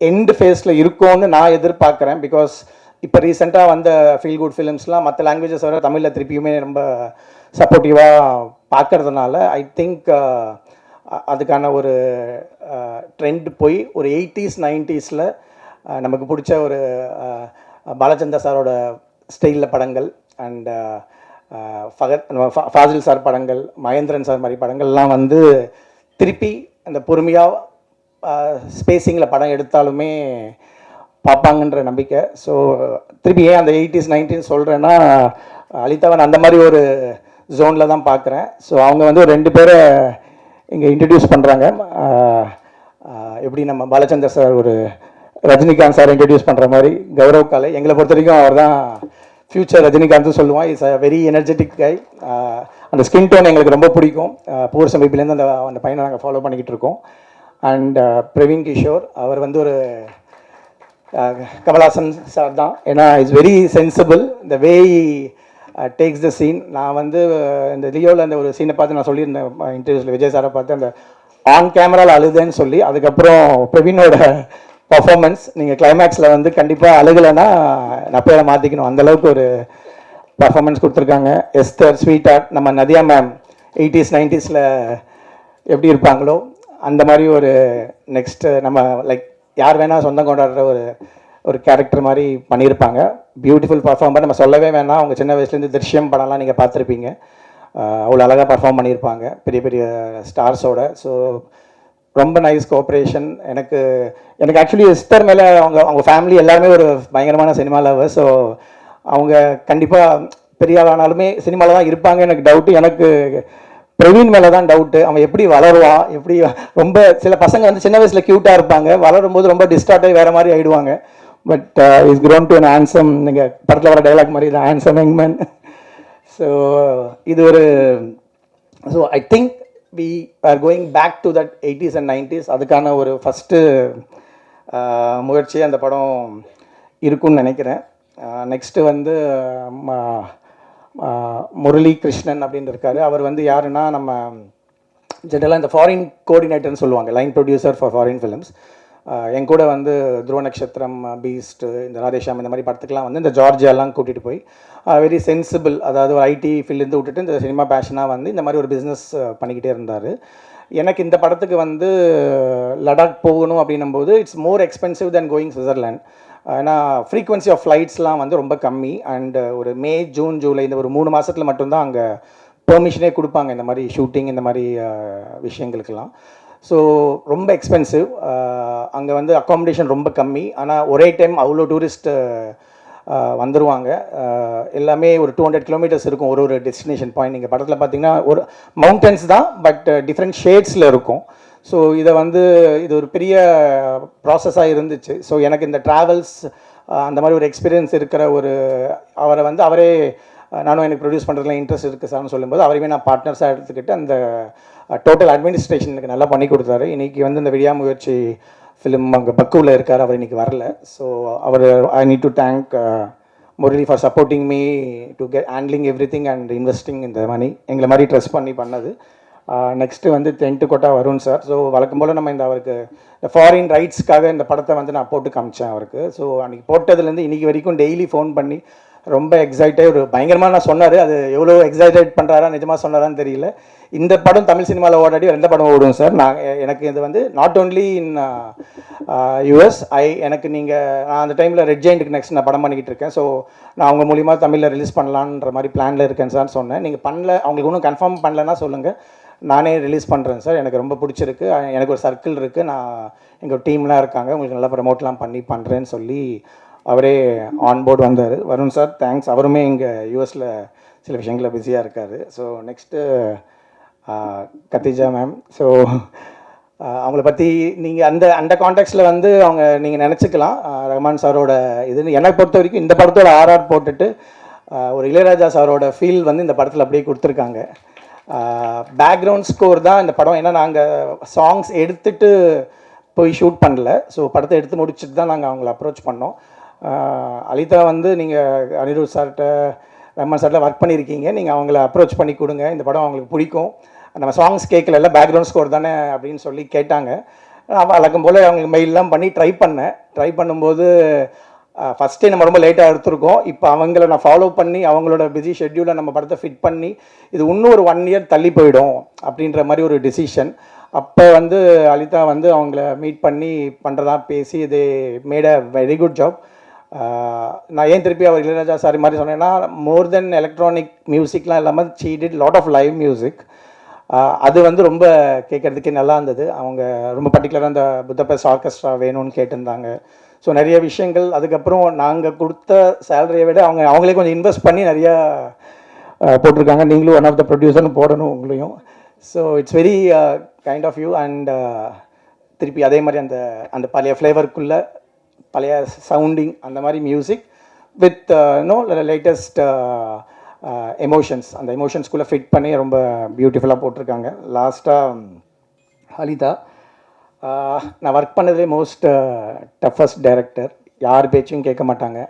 எண்டு ஃபேஸில் இருக்கோன்னு நான் எதிர்பார்க்குறேன். பிகாஸ் இப்போ ரீசெண்டாக வந்த ஃபீல் குட் ஃபிலிம்ஸ்லாம் மற்ற லாங்குவேஜஸ் வர தமிழில் திருப்பியுமே ரொம்ப சப்போர்ட்டிவாக பார்க்கறதுனால ஐ திங்க் அதுக்கான ஒரு ட்ரெண்ட் போய் ஒரு 80s 90s நமக்கு பிடிச்ச ஒரு பாலச்சந்தர் சாரோட ஸ்டைலில் படங்கள் அண்ட் ஃபாசில் சார் படங்கள், மகேந்திரன் சார் மாதிரி படங்கள்லாம் வந்து திருப்பி அந்த பொறுமையாக ஸ்பேஸிங்கில் படம் எடுத்தாலுமே பார்ப்பாங்கன்ற நம்பிக்கை. ஸோ திருப்பி ஏன் அந்த 80s 90s சொல்கிறேன்னா, அலிதாவன் அந்த மாதிரி ஒரு ஜோனில் தான் பார்க்குறேன். ஸோ அவங்க வந்து ஒரு 2 பேரை இங்கே இன்ட்ரடியூஸ் பண்ணுறாங்க. எப்படி நம்ம பாலச்சந்தர் சார் ஒரு ரஜினிகாந்த் சார் இன்ட்ரடியூஸ் பண்ணுற மாதிரி கௌரவ் காலை எங்களை பொறுத்த வரைக்கும் அவர் தான் ஃப்யூச்சர் ரஜினிகாந்த் சொல்லுவான். இஸ் அ வெரி எனர்ஜெட்டிக் கை. அந்த ஸ்கின் டோன் எங்களுக்கு ரொம்ப பிடிக்கும். பூர் சமீபிலேருந்து அந்த பையனை நாங்கள் ஃபாலோ பண்ணிக்கிட்டு இருக்கோம். அண்ட் பிரவீன் கிஷோர் அவர் வந்து ஒரு கமல்ஹாசன் சார் தான். ஏன்னா it's very sensible the way takes the scene. நான் வந்து இந்த லியோவில் அந்த ஒரு சீனை பார்த்து நான் சொல்லியிருந்தேன் இன்டர்வியூஸில், விஜய் சாரை பார்த்து அந்த ஆன் கேமராவில் அழுதுன்னு சொல்லி. அதுக்கப்புறம் பிரவீனோட பர்ஃபார்மன்ஸ் நீங்கள் கிளைமேக்ஸில் வந்து கண்டிப்பாக அழுகலைன்னா நான் பேரை மாற்றிக்கணும், அந்தளவுக்கு ஒரு பர்ஃபார்மன்ஸ் கொடுத்துருக்காங்க. எஸ்தர், ஸ்வீட் ஆர்ட், நம்ம நதியா மேம் 80s 90s எப்படி இருப்பாங்களோ அந்த மாதிரி ஒரு நெக்ஸ்ட்டு நம்ம லைக் யார் வேணால் சொந்தம் கொண்டாடுற ஒரு கேரக்டர் மாதிரி பண்ணியிருப்பாங்க. பியூட்டிஃபுல் பர்ஃபார்மர், நம்ம சொல்லவே வேணாம். அவங்க சின்ன வயசுலேருந்து திருஷ்யம் படம்லாம் நீங்கள் பார்த்துருப்பீங்க. அவ்வளோ அழகாக பர்ஃபார்ம் பண்ணியிருப்பாங்க பெரிய பெரிய ஸ்டார்ஸோட. ஸோ ரொம்ப நைஸ் கோஆப்ரேஷன். எனக்கு ஆக்சுவலி எஸ்தர் மேலே அவங்க ஃபேமிலி எல்லாருமே ஒரு பயங்கரமான சினிமா லவர். ஸோ அவங்க கண்டிப்பாக பெரிய ஆளானாலுமே சினிமாவில் தான் இருப்பாங்க. எனக்கு டவுட்டு, எனக்கு பிரவீன் மேலே தான் டவுட்டு. அவன் எப்படி வளருவான், எப்படி ரொம்ப சில பசங்க வந்து சின்ன வயசில் க்யூட்டாக இருப்பாங்க, வளரும்போது ரொம்ப டிஸ்டார்ட் ஆகி வேறு மாதிரி ஆகிடுவாங்க. But is grown to an handsome, நீங்கள் படத்தில் வர டைலாக் மாதிரி தான், handsome young man. ஸோ இது ஒரு so I think we are going back to that 80s and 90s. அதுக்கான ஒரு ஃபஸ்ட்டு முயற்சி அந்த படம் இருக்குன்னு நினைக்கிறேன். நெக்ஸ்ட்டு வந்து முரளி கிருஷ்ணன் அப்படின்னு இருக்காரு. அவர் வந்து யாருன்னா, நம்ம ஜென்ரலாக இந்த ஃபாரின் கோஆர்டினேட்டர்னு சொல்லுவாங்க, line producer for foreign films. என் கூட வந்து துருவ நட்சத்திரம், பீஸ்ட், இந்த ராதேஷாம் இந்த மாதிரி படத்துக்குலாம் வந்து இந்த ஜார்ஜியாலாம் கூட்டிகிட்டு போய் வெரி சென்சிபிள், அதாவது ஒரு ஐடி ஃபீல்ட்லேருந்து விட்டுட்டு இந்த சினிமா பேஷனாக வந்து இந்த மாதிரி ஒரு பிஸ்னஸ் பண்ணிக்கிட்டே இருந்தார். எனக்கு இந்த படத்துக்கு வந்து லடாக் போகணும் அப்படின்னும்போது it's more expensive then going Switzerland. ஏன்னா ஃப்ரீக்வன்சி ஆஃப் ஃப்ளைட்ஸ்லாம் வந்து ரொம்ப கம்மி. அண்ட் ஒரு மே, ஜூன், ஜூலை இந்த ஒரு 3 மாதத்தில் மட்டும்தான் அங்கே பெர்மிஷனே கொடுப்பாங்க இந்த மாதிரி ஷூட்டிங் இந்த மாதிரி விஷயங்களுக்கெல்லாம். ஸோ ரொம்ப எக்ஸ்பென்சிவ். அங்கே வந்து அக்காமடேஷன் ரொம்ப கம்மி. ஆனால் ஒரே டைம் அவ்வளோ டூரிஸ்ட் வந்துடுவாங்க. எல்லாமே ஒரு 200 கிலோமீட்டர்ஸ் இருக்கும் ஒரு டெஸ்டினேஷன் பாயிண்ட். நீங்கள் படத்தில் பார்த்தீங்கன்னா ஒரு மவுண்டன்ஸ் தான், பட் டிஃப்ரெண்ட் ஷேட்ஸில் இருக்கும். ஸோ இதை வந்து இது ஒரு பெரிய ப்ராசஸாக இருந்துச்சு. ஸோ எனக்கு இந்த ட்ராவல்ஸ் அந்த மாதிரி ஒரு எக்ஸ்பீரியன்ஸ் இருக்கிற அவரை வந்து அவரே, நானும் எனக்கு ப்ரொடியூஸ் பண்ணுறதுலாம் இன்ட்ரெஸ்ட் இருக்குது சார்னு சொல்லும்போது அவரையுமே நான் பார்ட்னர்ஸாக எடுத்துக்கிட்டு அந்த டோட்டல் அட்மினிஸ்ட்ரேஷன் எனக்கு நல்லா பண்ணி கொடுத்தாரு. இன்றைக்கி வந்து இந்த விடியாமுயற்சி ஃபிலிம் அங்கே பக்குவில் இருக்கார், அவர் இன்றைக்கி வரல. ஸோ அவர் I need to thank Murali for supporting me to get handling every thing and investing இந்த மணி எங்களை மாதிரி ட்ரெஸ் பண்ணி பண்ணது. நெக்ஸ்ட்டு வந்து Tentkotta Varun sir. So வழக்கம் போல் நம்ம அவருக்கு இந்த ஃபாரின் ரைட்ஸ்க்காக இந்த படத்தை வந்து நான் போட்டு காமிச்சேன் அவருக்கு. ஸோ அன்றைக்கி போட்டதுலேருந்து இன்றைக்கி வரைக்கும் டெய்லி ஃபோன் பண்ணி ரொம்ப எக்ஸைட்டாக ஒரு பயங்கரமாக நான் சொன்னார். அது எவ்வளோ எக்ஸைட்டேட் பண்ணுறாரா நிஜமாக சொன்னாரான்னு தெரியல. இந்த படம் தமிழ் சினிமாவில் ஓடாடி எந்த படம் ஓடும் சார். எனக்கு இது வந்து நாட் ஓன்லி இன் யூஎஸ். எனக்கு நான் அந்த டைமில் ரெட் ஜெயிண்ட்டுக்கு நெக்ஸ்ட் நான் படம் பண்ணிக்கிட்டு இருக்கேன். ஸோ நான் அவங்க மூலிமா தமிழில் ரிலீஸ் பண்ணலான்ற மாதிரி பிளானில் இருக்கேன் சார் சொன்னேன். நீங்கள் பண்ணல, அவங்களுக்கு இன்னும் கன்ஃபார்ம் பண்ணலன்னா சொல்லுங்கள், நானே ரிலீஸ் பண்ணுறேன் சார். எனக்கு ரொம்ப பிடிச்சிருக்கு. எனக்கு ஒரு சர்க்கிள் இருக்குது, நான் எங்கள் டீம்லாம் இருக்காங்க, உங்களுக்கு நல்லா ப்ரமோட்லாம் பண்ணுறேன்னு சொல்லி அவரே ஆன்போர்டு வந்தார். Varun sir thanks. அவருமே இங்கே யூஎஸில் சில விஷயங்களில் பிஸியாக இருக்கார். So next Khadija ma'am. So அவங்கள பற்றி நீங்கள் அந்த கான்டெக்ட்ஸில் வந்து நீங்கள் நினச்சிக்கலாம் ரஹ்மான் சாரோட இதுன்னு. எனக்கு பொறுத்த வரைக்கும் இந்த படத்தோட ஆர்ஆர் போட்டுட்டு ஒரு இளையராஜா சாரோட ஃபீல் வந்து இந்த படத்தில் அப்படியே கொடுத்துருக்காங்க. பேக்ரவுண்ட் ஸ்கோர் தான் இந்த படம். ஏன்னா நாங்கள் சாங்ஸ் எடுத்துகிட்டு போய் ஷூட் பண்ணல. ஸோ படத்தை எடுத்து முடிச்சுட்டு தான் நாங்கள் அவங்கள அப்ரோச் பண்ணோம். அலிதா வந்து நீங்கள் அனிருத் சார்கிட்ட ரஹ்மான் சார்கிட்ட ஒர்க் பண்ணியிருக்கீங்க, நீங்கள் அவங்கள அப்ரோச் பண்ணி கொடுங்க, இந்த படம் அவங்களுக்கு பிடிக்கும், நம்ம சாங்ஸ் கேட்கல, பேக்ரவுண்ட் ஸ்கோர் தானே அப்படின்னு சொல்லி கேட்டாங்க. வழக்கம் போல் அவங்களுக்கு மெயிலெலாம் பண்ணி ட்ரை பண்ணும்போது ஃபஸ்ட்டே நம்ம ரொம்ப லேட்டாக எடுத்திருக்கோம். இப்போ அவங்கள நான் ஃபாலோ பண்ணி அவங்களோட பிஸி ஷெட்யூலை நம்ம படத்தை ஃபிட் பண்ணி இது இன்னும் ஒரு 1 இயர் தள்ளி போயிடும் அப்படின்ற மாதிரி ஒரு டிசிஷன். அப்போ வந்து அலிதா வந்து அவங்கள மீட் பண்ணி பண்ணுறதா பேசி இது made a very good job. நான் ஏன் திருப்பி அவர் இளையராஜா சாரி மாதிரி சொன்னேன்னா, மோர் தென் எலக்ட்ரானிக் மியூசிக்லாம் இல்லாமல் she did lot of live music. அது வந்து ரொம்ப கேட்குறதுக்கே நல்லா இருந்தது. அவங்க ரொம்ப பர்டிகுலராக அந்த புத்தபெஸ்ட் ஆர்கெஸ்ட்ரா வேணும்னு கேட்டிருந்தாங்க. ஸோ நிறைய விஷயங்கள். அதுக்கப்புறம் நாங்கள் கொடுத்த சேலரியை விட அவங்களே கொஞ்சம் இன்வெஸ்ட் பண்ணி நிறையா போட்டிருக்காங்க. நீங்களும் ஒன் ஆஃப் த ப்ரொடியூசர்னு போடணும் உங்களையும். So it's very kind of you. And திருப்பி அதே மாதிரி அந்த பழைய ஃப்ளேவருக்குள்ளே பழைய சவுண்டிங் அந்த மாதிரி மியூசிக் வித் லேட்டஸ்ட் எமோஷன்ஸ், அந்த எமோஷன்ஸ்குள்ளே ஃபிட் பண்ணி ரொம்ப பியூட்டிஃபுல்லாக போட்டிருக்காங்க. லாஸ்ட்டாக அலிதா நான் ஒர்க் பண்ணதே மோஸ்ட் டஃபஸ்ட் டைரக்டர். யார் பேச்சையும் கேட்க மாட்டாங்க.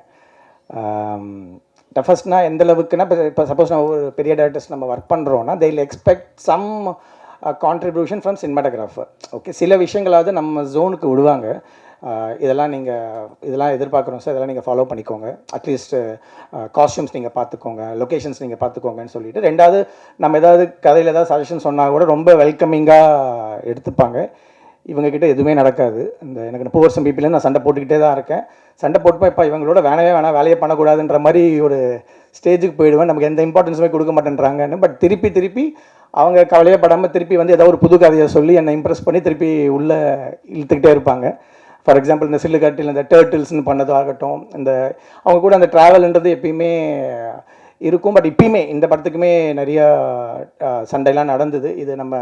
டஃபஸ்ட்னால் எந்த அளவுக்குன்னா, இப்போ சப்போஸ் நம்ம ஒரு பெரிய டேரக்டர்ஸ் நம்ம ஒர்க் பண்ணுறோன்னா they will expect some contribution from cinematographer. Okay, சில விஷயங்களாவது நம்ம ஜோனுக்கு விடுவாங்க. இதெல்லாம் எதிர்பார்க்குறோம் சார், இதெல்லாம் நீங்கள் ஃபாலோ பண்ணிக்கோங்க, அட்லீஸ்ட் காஸ்டியூம்ஸ் நீங்கள் பார்த்துக்கோங்க, லொக்கேஷன்ஸ் நீங்கள் பார்த்துக்கோங்கன்னு சொல்லிட்டு. ரெண்டாவது நம்ம ஏதாவது கதையில் ஏதாவது சஜஷன் சொன்னால் கூட ரொம்ப வெல்கமிங்காக எடுத்துப்பாங்க. இவங்ககிட்ட எதுவுமே நடக்காது. எனக்கு பூவர் சம் பிபிலேருந்து நான் சண்டை போட்டுக்கிட்டே தான் இருக்கேன். சண்டை போட்டுப்போம். இப்போ இவங்களோட வேணாம் வேலையை பண்ணக்கூடாதுன்ற மாதிரி ஒரு ஸ்டேஜுக்கு போயிடுவேன். நமக்கு எந்த இம்பார்ட்டன்ஸுமே கொடுக்க மாட்டேன்றாங்கன்னு. பட் திருப்பி அவங்க கவலையே படாமல் திருப்பி வந்து ஏதாவது ஒரு புது கதையை சொல்லி என்னை இம்ப்ரெஸ் பண்ணி திருப்பி உள்ளே இழுத்துக்கிட்டே இருப்பாங்க. ஃபார் எக்ஸாம்பிள் இந்த சில்லுக்காட்டில் இந்த டர்ட்டில்ஸ்னு பண்ணதும் ஆகட்டும், அவங்க கூட அந்த ட்ராவல்ன்றது எப்பயுமே இருக்கும். பட் இப்பயுமே இந்த படத்துக்குமே நிறையா சண்டைலாம் நடந்தது. இது நம்ம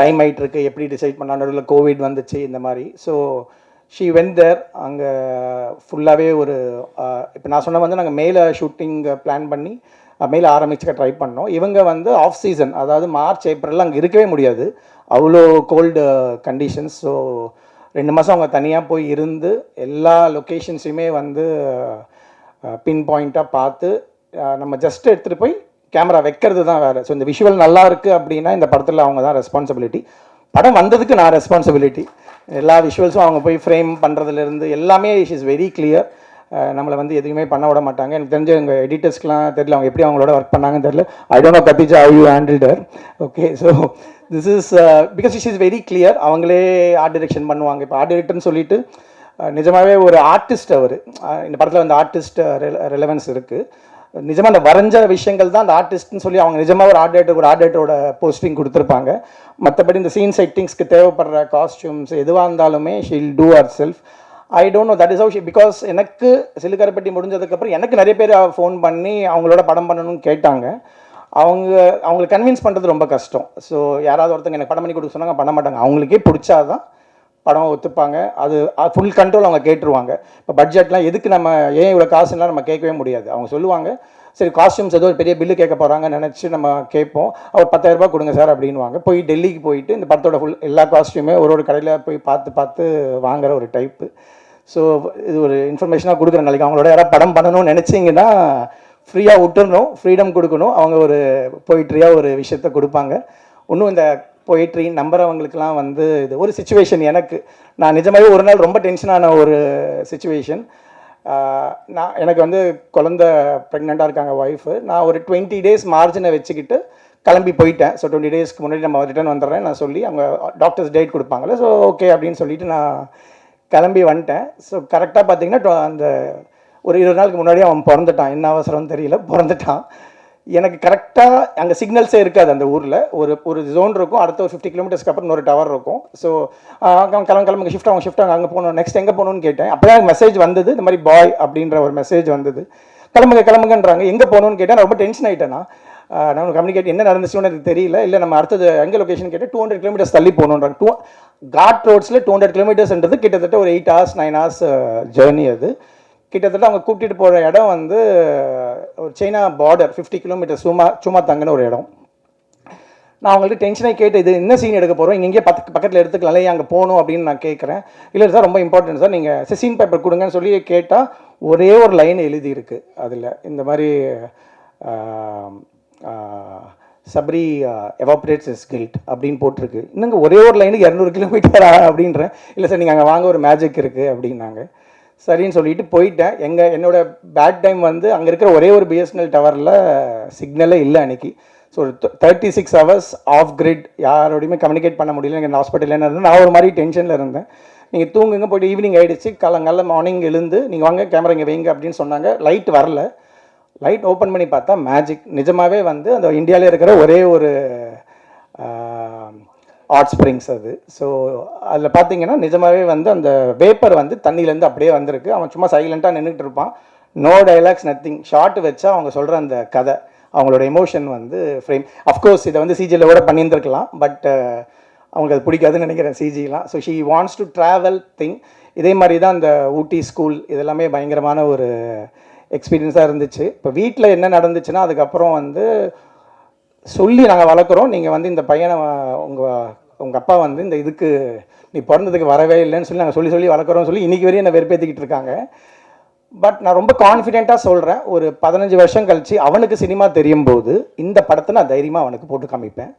டைம் ஆகிட்டுருக்கு, எப்படி டிசைட் பண்ண, நடுவில் கோவிட் வந்துச்சு இந்த மாதிரி. So she went there. அங்கே ஃபுல்லாகவே இப்போ நான் சொன்ன வந்து நாங்கள் மேலே ஷூட்டிங் பிளான் பண்ணி மேலே ஆரம்பிச்சுக்க ட்ரை பண்ணோம். இவங்க வந்து ஆஃப் சீசன், அதாவது மார்ச் ஏப்ரலில் அங்கே இருக்கவே முடியாது, அவ்வளோ கோல்டு கண்டிஷன்ஸ். ஸோ 2 மாதம் அவங்க தனியாக போய் இருந்து எல்லா லொக்கேஷன்ஸையுமே வந்து பின் பாயிண்ட்டாக பார்த்து நம்ம ஜஸ்ட் எடுத்துகிட்டு போய் கேமரா வைக்கிறது தான் வேறு. ஸோ இந்த விஷுவல் நல்லா இருக்குது அப்படின்னா இந்த படத்தில் அவங்க தான் ரெஸ்பான்சிபிலிட்டி. படம் வந்ததுக்கு நான் ரெஸ்பான்சிபிலிட்டி. எல்லா விஷுவல்ஸும் அவங்க போய் ஃப்ரேம் பண்ணுறதுலேருந்து எல்லாமே இஸ் வெரி கிளியர். நம்மளை வந்து எதுவுமே பண்ண விட மாட்டாங்க. எனக்கு தெரிஞ்ச எங்கள் எடிட்டர்ஸ்க்குலாம் தெரியல அவங்க எப்படி அவங்களோட ஒர்க் பண்ணாங்கன்னு தெரியல. ஐ don't no Khadija how you handled her. Okay, so this is because it is very clear. அவங்களே ஆர்ட் டைரக்ஷன் பண்ணுவாங்க. இப்போ ஆர்ட் டைரக்டர்னு சொல்லிட்டு நிஜமாகவே ஒரு ஆர்டிஸ்ட் அவர். இந்த படத்தில் வந்து ஆர்டிஸ்ட் ரெலவன்ஸ் இருக்குது. நிஜமாக அந்த வரைஞ்ச விஷயங்கள் தான் அந்த ஆர்டிஸ்ட்னு சொல்லி அவங்க நிஜமாக ஒரு ஆர்ட் டைரக்டரோட போஸ்டிங் கொடுத்துருப்பாங்க. மற்றபடி இந்த சீன் செட்டிங்ஸ்க்கு தேவைப்படுற காஸ்டியூம்ஸ் எதுவாக இருந்தாலுமே she'll do herself. I don't know that is how she. Because எனக்கு சிலுக்கரைப்பட்டி முடிஞ்சதுக்கப்புறம் எனக்கு நிறைய பேர் ஃபோன் பண்ணி அவங்களோட படம் பண்ணணும்னு கேட்டாங்க. அவங்களுக்கு கன்வின்ஸ் பண்ணுறது ரொம்ப கஷ்டம். ஸோ யாராவது ஒருத்தங்க எனக்கு படம் பண்ணி கொடுக்க சொன்னாங்க, பண்ண மாட்டாங்க. அவங்களுக்கே பிடிச்சாதான் படம் ஒத்துப்பாங்க. அது ஃபுல் கண்ட்ரோல் அவங்க கேட்டுருவாங்க. இப்போ பட்ஜெட்லாம் எதுக்கு நம்ம ஏன் இவ்வளோ காசுலாம் நம்ம கேட்கவே முடியாது. அவங்க சொல்லுவாங்க, சரி காஸ்டியூம்ஸ் ஏதோ ஒரு பெரிய பில்லு கேட்க போகிறாங்கன்னு நினச்சி நம்ம கேட்போம். அவர் 10,000 ரூபாய் கொடுங்க சார் அப்படின்வாங்க. போய் டெல்லிக்கு போயிட்டு இந்த படத்தோட எல்லா காஸ்டியூமே ஒரு கடையில் போய் பார்த்து வாங்குகிற ஒரு டைப்பு. ஸோ இது ஒரு இன்ஃபர்மேஷனாக கொடுக்குற நாளைக்கு அவங்களோட யாராவது படம் பண்ணணும்னு நினச்சிங்கன்னா ஃப்ரீயாக விட்டுறணும், ஃப்ரீடம் கொடுக்கணும். அவங்க ஒரு போயிட்ரியாக ஒரு விஷயத்த கொடுப்பாங்க. இன்னும் இந்த போயிட்ரி நம்புறவங்களுக்கெல்லாம் வந்து இது ஒரு சுச்சுவேஷன். நான் நிஜமாகவே ஒரு நாள் ரொம்ப டென்ஷனான ஒரு சுச்சுவேஷன். நான் எனக்கு வந்து குழந்த ப்ரெக்னெண்ட்டாக இருக்காங்க ஒய்ஃபு. நான் ஒரு 20 days மார்ஜினை வச்சுக்கிட்டு கிளம்பி போயிட்டேன். ஸோ 20 daysக்கு முன்னாடி நம்ம ரிட்டர்ன் வந்துடுறேன் நான் சொல்லி அவங்க டாக்டர்ஸ் டேட் கொடுப்பாங்கல்ல. ஸோ ஓகே அப்படின்னு சொல்லிட்டு நான் கிளம்பி வந்துட்டேன். ஸோ கரெக்டாக பார்த்தீங்கன்னா அந்த ஒரு 20 நாளுக்கு முன்னாடி அவன் பிறந்துட்டான். என்ன அவசரம்னு தெரியல, பிறந்துட்டான். எனக்கு கரெக்டாக அங்கே சிக்னல்ஸே இருக்காது அந்த ஊரில். ஒரு ஜோன் இருக்கும், அடுத்த ஒரு 50 கிலோமீட்டர்ஸ்க்கு அப்புறம் இன்னொரு டவர் இருக்கும். ஸோ அவன் கிளம்புங்க ஷிஃப்ட் அங்கே போகணும், நெக்ஸ்ட் எங்கே போகணுன்னு கேட்டேன். அப்போ தான் எனக்கு மெசேஜ் வந்தது, இந்த மாதிரி பாய் அப்படின்ற ஒரு மெசேஜ் வந்தது. கிளம்புங்கன்றாங்க. எங்கே போகணுன்னு கேட்டேன். நான் ரொம்ப டென்ஷன் ஆகிட்டேன்னா நான் கம்யூனிகேட் என்ன நடந்துச்சுன்னு எனக்கு தெரியல. இல்லை நம்ம அடுத்தது எங்கே லொக்கேஷன் கேட்டால் 200 கிலோமீட்டர்ஸ் தள்ளி போகணுன்றாங்க. காட் ரோட்ஸில் 200 கிலோமீட்டர்ஸ்ன்றது கிட்டத்தட்ட ஒரு 8 hours 9 hours ஜேர்னி. அது கிட்டத்தட்ட அவங்க கூட்டிகிட்டு போகிற இடம் வந்து ஒரு சைனா பார்டர் 50 கிலோமீட்டர் சும்மா தங்கன ஒரு இடம். நான் அவங்கள்ட்ட டென்ஷனாக கேட்டு இது என்ன சீன் எடுக்க போகிறோம், இங்கே பக்கத்தில் எடுத்துக்கலாம்ல, அங்கே போகணும் அப்படின்னு நான் கேட்குறேன். இல்லை சார் ரொம்ப இம்பார்ட்டன்ட் சார், நீங்கள் சீன் பேப்பர் கொடுங்கன்னு சொல்லி கேட்டால் ஒரே ஒரு லைன் எழுதியிருக்கு அதில். இந்த மாதிரி சப்ரி எவாப்ரேட்ஸ் இஸ் கில்ட் அப்படின்னு போட்டிருக்கு. இன்னுங்க ஒரே ஒரு லைனுக்கு 200 கிலோமீட்டர் அப்படின்றேன். இல்லை சார் நீங்கள் அங்கே வாங்க ஒரு மேஜிக் இருக்குது அப்படின்னாங்க. சரின்னு சொல்லிட்டு போயிட்டேன். என்னோட பேட் டைம் வந்து அங்கே இருக்கிற ஒரே ஒரு பிஎஸ்என்எல் டவரில் சிக்னலே இல்லை அன்றைக்கி. ஸோ 36 hours ஆஃப் கிரிட், யாரோடையுமே கம்யூனிகேட் பண்ண முடியல. எங்கள் ஹாஸ்பிட்டலில் என்ன இருந்தேன், நான் ஒரு மாதிரி டென்ஷனில் இருந்தேன். நீங்கள் தூங்குங்க, போய்ட்டு ஈவினிங் ஆகிடுச்சு, காலங்கால மார்னிங் எழுந்து நீங்கள் வாங்க கேமரா இங்கே வைங்க அப்படின்னு சொன்னாங்க. லைட் வரல. லைட் ஓப்பன் பண்ணி பார்த்தா மேஜிக். நிஜமாகவே வந்து அந்த இந்தியாவிலே இருக்கிற ஒரே ஒரு ஹாட் ஸ்ப்ரிங்ஸ் அது. ஸோ அதில் பார்த்தீங்கன்னா நிஜமாகவே வந்து அந்த வேப்பர் வந்து தண்ணியிலேருந்து அப்படியே வந்திருக்கு. அவன் சும்மா சைலண்ட்டாக நின்றுட்டு இருப்பான். No dialogues, nothing. ஷார்ட் வச்சா அவங்க சொல்கிற அந்த கதை, அவங்களோட எமோஷன் வந்து ஃப்ரேம். அஃப்கோர்ஸ் இதை வந்து சிஜியில் கூட பண்ணியிருந்துருக்கலாம், பட் அவங்களுக்கு அது பிடிக்காதுன்னு நினைக்கிறேன் சிஜிலாம். So she wants to travel thing. இதே மாதிரி தான் அந்த ஊட்டி ஸ்கூல் இதெல்லாமே பயங்கரமான ஒரு எக்ஸ்பீரியன்ஸாக இருந்துச்சு. இப்போ வீட்டில் என்ன நடந்துச்சுன்னா அதுக்கப்புறம் வந்து சொல்லி நாங்கள் வளர்க்குறோம். நீங்கள் வந்து இந்த பையனை உங்கள் அப்பா வந்து இந்த இதுக்கு நீ பிறந்ததுக்கு வரவே இல்லைன்னு சொல்லி நாங்கள் சொல்லி வளர்க்குறோம்னு சொல்லி இன்றைக்கி வரையும் என்னை வெறுப்பேற்றிக்கிட்டு இருக்காங்க. பட் நான் ரொம்ப கான்ஃபிடென்ட்டாக சொல்கிறேன், ஒரு 15 வருஷம் கழித்து அவனுக்கு சினிமா தெரியும் போது இந்த படத்தை நான் தைரியமாக அவனுக்கு போட்டு காமிப்பேன்.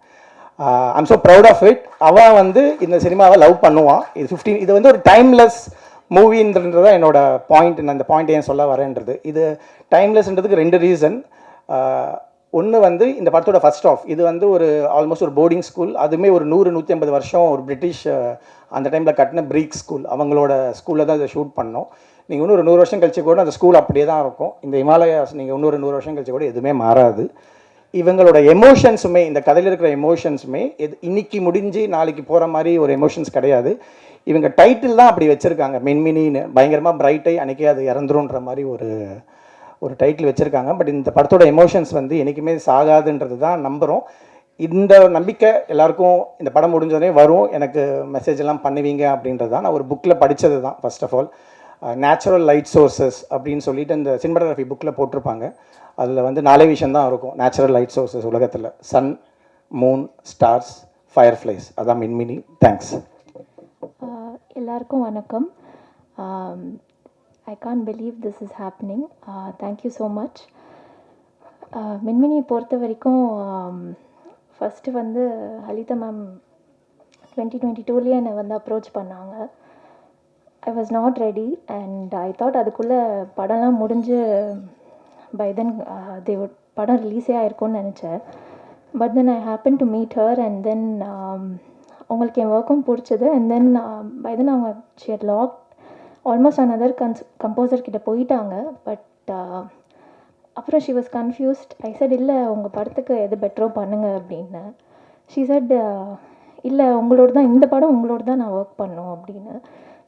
I'm so proud of it. அவன் வந்து இந்த சினிமாவை லவ் பண்ணுவான். இது வந்து ஒரு டைம்லெஸ் மூவின்றது தான் என்னோட பாயிண்ட். நான் இந்த பாயிண்ட் ஏன் சொல்ல வரேன்றது, இது டைம்லெஸ்ன்றதுக்கு 2 ரீசன். ஒன்று வந்து இந்த படத்தோட ஃபர்ஸ்ட் ஆஃப், இது வந்து ஒரு ஆல்மோஸ்ட் ஒரு போர்டிங் ஸ்கூல். அதுவுமே ஒரு 100-150 வருஷம் ஒரு பிரிட்டிஷ் அந்த டைமில் கட்டின ப்ரீக் ஸ்கூல், அவங்களோட ஸ்கூலில் தான் இதை ஷூட் பண்ணோம். நீங்கள் இன்னும் ஒரு 100 வருஷம் கழிச்சு கூட அந்த ஸ்கூல் அப்படியே தான் இருக்கும். இந்த ஹிமாலயாஸ் நீங்கள் இன்னொரு 100 வருஷம் கழிச்சு கூட எதுவுமே மாறாது. இவங்களோட எமோஷன்ஸுமே, இந்த கதையில் இருக்கிற எமோஷன்ஸுமே இன்னைக்கு முடிஞ்சு நாளைக்கு போகிற மாதிரி ஒரு எமோஷன்ஸ் கிடையாது. இவங்க டைட்டில் தான் அப்படி வச்சுருக்காங்க, மின்மினின்னு. பயங்கரமாக பிரைட்டாகி அன்றைக்கே அது இறந்துருன்ற மாதிரி ஒரு டைட்டில் வச்சுருக்காங்க. பட் இந்த படத்தோட எமோஷன்ஸ் வந்து என்றைக்குமே சாகாதுன்றது தான் நம்புகிறோம். இந்த நம்பிக்கை எல்லாருக்கும் இந்த படம் முடிஞ்சோடனே வரும், எனக்கு மெசேஜ் எல்லாம் பண்ணுவீங்க அப்படின்றது தான். நான் ஒரு புக்கில் படித்தது தான். First of all natural light sources அப்படின்னு சொல்லிட்டு இந்த சினிமாட்டோகிராஃபி புக்கில் போட்டிருப்பாங்க. அதில் வந்து 4 விஷயம் தான் இருக்கும் நேச்சுரல் லைட் சோர்சஸ் உலகத்தில்: சன், மூன், ஸ்டார்ஸ், ஃபயர்ஃப்ளைஸ். அதான் மின்மினி. தேங்க்ஸ். எல்லாருக்கும் வணக்கம். I can't believe this is happening. Thank you so much. மின்மினியை பொறுத்த வரைக்கும் ஃபஸ்ட்டு வந்து ஹலிதா மேம் 2022 என்னை வந்து அப்ரோச் பண்ணாங்க. I was not ready and I thought அதுக்குள்ளே படம்லாம் முடிஞ்சு பை தென் படம் ரிலீஸே ஆகிருக்கும்னு நினச்சேன். But then I happen to meet her and then அவங்களுக்கு என் ஒர்க்கும் பிடிச்சது. அண்ட் தென் பை தென் அவங்க she had lock almost another composer கிட்ட போயிட்டாங்க. பட் அப்புறம் she was confused. I said இல்லை உங்கள் படத்துக்கு எது பெட்டரோ பண்ணுங்க அப்படின்னு. ஷி செட் இல்லை உங்களோட தான், இந்த படம் உங்களோட தான் நான் ஒர்க் பண்ணோம் அப்படின்னு.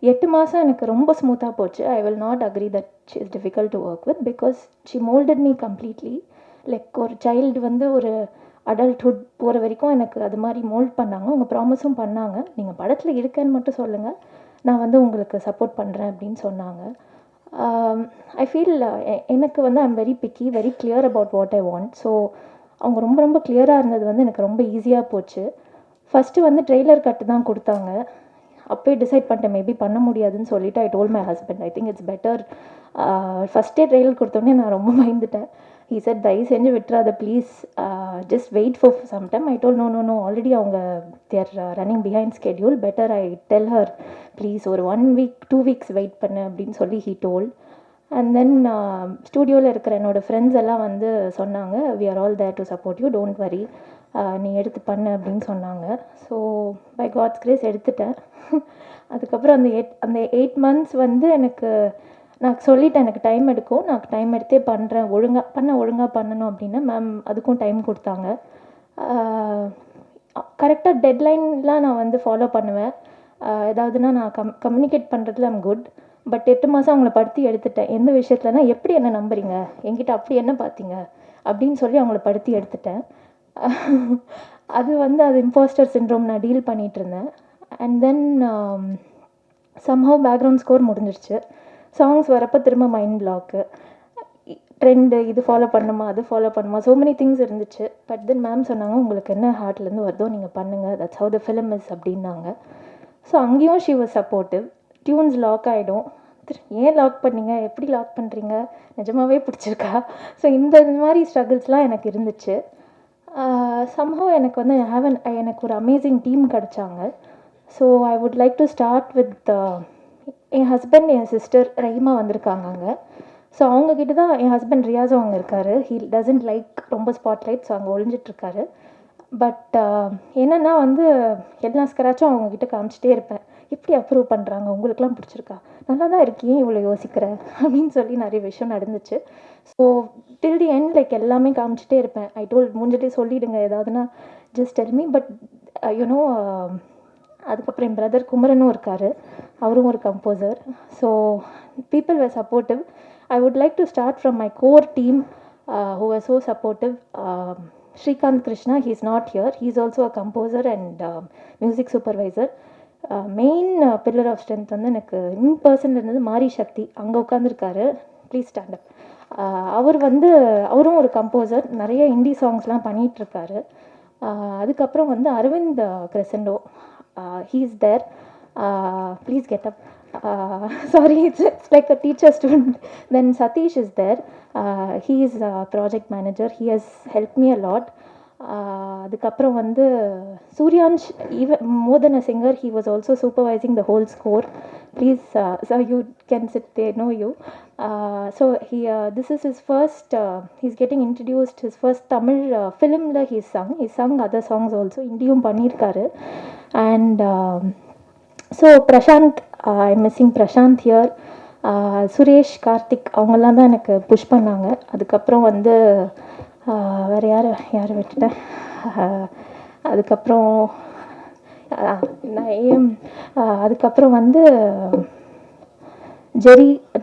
8 மாதம் எனக்கு ரொம்ப ஸ்மூத்தாக போச்சு. I will not agree that she is difficult to work with because she moulded me completely. Like ஒரு சைல்டு வந்து ஒரு அடல்ட்ஹுட் போகிற வரைக்கும் எனக்கு அது மாதிரி மோல்ட் பண்ணாங்க. அவங்க ப்ராமிஸும் பண்ணாங்க, நீங்கள் படத்தில் இருக்கேன்னு மட்டும் சொல்லுங்கள், நான் வந்து உங்களுக்கு சப்போர்ட் பண்ணுறேன் அப்படின்னு சொன்னாங்க. ஐ ஃபீல் எனக்கு வந்து I'm very piggy, very clear about what I want. So அவங்க ரொம்ப ரொம்ப கிளியராக இருந்தது வந்து எனக்கு ரொம்ப ஈஸியாக போச்சு. ஃபஸ்ட்டு வந்து ட்ரெய்லர் கட்டு தான் கொடுத்தாங்க. அப்போயே டிசைட் பண்ணிட்டேன் மேபி பண்ண முடியாதுன்னு சொல்லிவிட்டு I told my husband I think it's better. ஃபஸ்ட்டே ட்ரெய்லர் கொடுத்தோன்னே நான் ரொம்ப பயந்துட்டேன். ஹீ செட் தயவு செஞ்சு விட்டுறாத please, just wait for some time. I told no already அவங்க they're running behind schedule, better I tell her please ஒரு 1 வீக் 2 வீக்ஸ் வெயிட் பண்ணு அப்படின்னு சொல்லி ஹீ டோல். அண்ட் தென் ஸ்டூடியோவில் இருக்கிற என்னோடய ஃப்ரெண்ட்ஸ் எல்லாம் வந்து சொன்னாங்க, we are all there to support you, don't worry, நீ எடுத்து பண்ணு அப்படின்னு சொன்னாங்க. ஸோ பை காட்ஸ் கிரேஸ் எடுத்துட்டேன். அதுக்கப்புறம் அந்த 8 months வந்து எனக்கு நான் சொல்லிட்டேன், எனக்கு டைம் எடுக்கும், நான் டைம் எடுத்தே பண்ணுறேன், ஒழுங்காக பண்ணணும் அப்படின்னு. மேம் அதுக்கும் டைம் கொடுத்தாங்க. கரெக்டாக டெட்லைன்லாம் நான் வந்து ஃபாலோ பண்ணுவேன். ஏதாவதுன்னா நான் கம்யூனிகேட் பண்ணுறதுல ஐம் குட். பட் 8 மாதம் அவங்கள படுத்தி எடுத்துட்டேன். எந்த விஷயத்துலனா, எப்படி என்ன நம்புறீங்க, என்கிட்ட அப்படி என்ன பார்த்தீங்க அப்படின்னு சொல்லி அவங்கள படுத்தி எடுத்துட்டேன். அது வந்து அது இம்போஸ்டர் சிண்ட்ரோம் நான் டீல் பண்ணிகிட்டு இருந்தேன். And then somehow background score முடிஞ்சிருச்சு. சாங்ஸ் வரப்போ திரும்ப மைண்ட் பிளாக்கு, ட்ரெண்டு, இது ஃபாலோ பண்ணுமா அது ஃபாலோ பண்ணுமா, ஸோ மெனி திங்ஸ் இருந்துச்சு. பட் தென் மேம் சொன்னாங்க, உங்களுக்கு என்ன ஹார்ட்லேருந்து வருதோ நீங்கள் பண்ணுங்கள், that's how the film is அப்படின்னாங்க. ஸோ அங்கேயும் she was supportive. Tunes lock ஆகிடும், ஏன் லாக் பண்ணீங்க, எப்படி லாக் பண்ணுறீங்க, நிஜமாகவே பிடிச்சிருக்கா. ஸோ இந்த மாதிரி ஸ்ட்ரகிள்ஸ்லாம் எனக்கு இருந்துச்சு. சம்ஹவ் எனக்கு வந்து எனக்கு ஒரு அமேசிங் டீம் கிடச்சாங்க. So I would like to start with என் ஹஸ்பண்ட், என் சிஸ்டர் ரஹிமா வந்திருக்காங்க அங்கே. ஸோ அவங்கக்கிட்ட தான் என் ஹஸ்பண்ட் ரியாஸும் அங்கே இருக்கார். ஹீ டசன்ட் லைக் ரொம்ப ஸ்பாட்லைட், ஸோ அங்கே ஒழிஞ்சிட்ருக்காரு. பட் என்னென்னா வந்து எல்லா ஸ்க்ராச்சும் அவங்கக்கிட்ட காமிச்சிட்டே இருப்பேன், எப்படி அப்ரூவ் பண்ணுறாங்க, உங்களுக்குலாம் பிடிச்சிருக்கா, நல்லா தான் இருக்கே, இவ்வளோ யோசிக்கிற அப்படின்னு சொல்லி நிறைய விஷயம் நடந்துச்சு. So till the end like எல்லாமே காமிச்சிட்டே இருப்பேன். ஐ டோல் முடிஞ்சிட்டே சொல்லிவிடுங்க ஏதாவதுன்னா, just tell me. But you know அதுக்கப்புறம் என் பிரதர் குமரனும் இருக்கார், அவரும் ஒரு composer. So people were supportive. I would like to start from my core team who were so supportive. Srikanth Krishna, he is not here. He is also a composer and music supervisor. Main pillar of strength வந்து எனக்கு in person இருந்தது மாரி சக்தி, அங்கே உட்காந்துருக்காரு, please stand up. அவரும் ஒரு composer, நிறைய இந்தி சாங்ஸ்லாம் பண்ணிகிட்ருக்காரு. அதுக்கப்புறம் வந்து Aravind Crescendo, he is there, please get up. Sorry, it's like a teacher student. Then Satish is there. He is a project manager. He has helped me a lot. அதுக்கப்புறம் வந்து Suryansh, even more than a singer, he was also supervising the whole score. Please, sir, you can sit there, know you. So this is his first, he's getting introduced, his first Tamil film la he sung other songs also, Indiyum பண்ணிருக்காரு. And so Prashanth, I missing Prashanth here. Suresh, Karthik, அவங்கெல்லாம் தான் எனக்கு push பண்ணாங்க. அதுக்கப்புறம் வந்து வேறு யார் விட்டுட்டேன். அதுக்கப்புறம் அதுக்கப்புறம் வந்து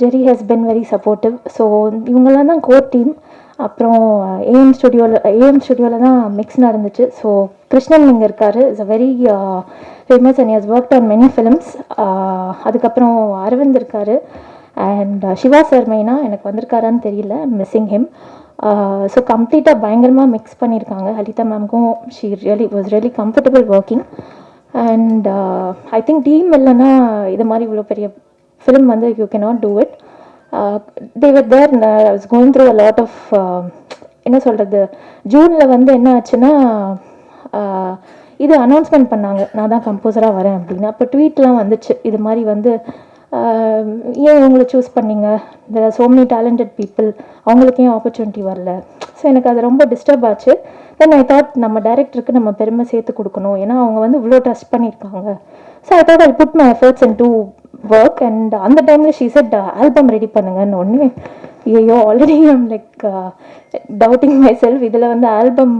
Jerry has been very supportive. So இவங்கெல்லாம் தான் கோர் டீம். அப்புறம் ஏஎம் ஸ்டுடியோவில் தான் மிக்ஸ் நடந்துச்சு. ஸோ கிருஷ்ணன் இங்கே இருக்கார், is a very famous and has worked on many films. அதுக்கப்புறம் அரவிந்த் இருக்கார். அண்ட் சிவா சார் மெயினாக எனக்கு வந்திருக்காரான்னு தெரியல, மிஸ்ஸிங் ஹிம். ஸோ கம்ப்ளீட்டாக பயங்கரமாக மிக்ஸ் பண்ணியிருக்காங்க. ஹலிதா மேம்க்கும் she was really comfortable working. And I think team இல்லைன்னா இது மாதிரி இவ்வளோ பெரிய ஃபிலிம் வந்து you cannot do it. they were there. I was going through a lot of என்ன சொல்கிறது, ஜூனில் வந்து என்ன ஆச்சுன்னா இது அனௌன்ஸ்மெண்ட் பண்ணாங்க, நான் தான் கம்போசராக வரேன் அப்படின்னு. அப்போ ட்வீட்லாம் வந்துச்சு, இது மாதிரி வந்து ஏன் இவங்களை சூஸ் பண்ணிங்க, there are so many talented people, அவங்களுக்கு ஏன் ஆப்பர்ச்சுனிட்டி வரல. ஸோ எனக்கு அது ரொம்ப டிஸ்டர்ப் ஆச்சு. தென் ஐ தாட் நம்ம டைரக்டருக்கு நம்ம பெருமை சேர்த்து கொடுக்கணும், ஏன்னா அவங்க வந்து இவ்வளோ ட்ரஸ்ட் பண்ணியிருக்காங்க. So I thought I put my efforts into work. And அந்த டைமில் ஷீ செட் ஆல்பம் ரெடி பண்ணுங்கன்னு ஒன்று. ஐயோ, already I'm like doubting myself, இதில் வந்து ஆல்பம்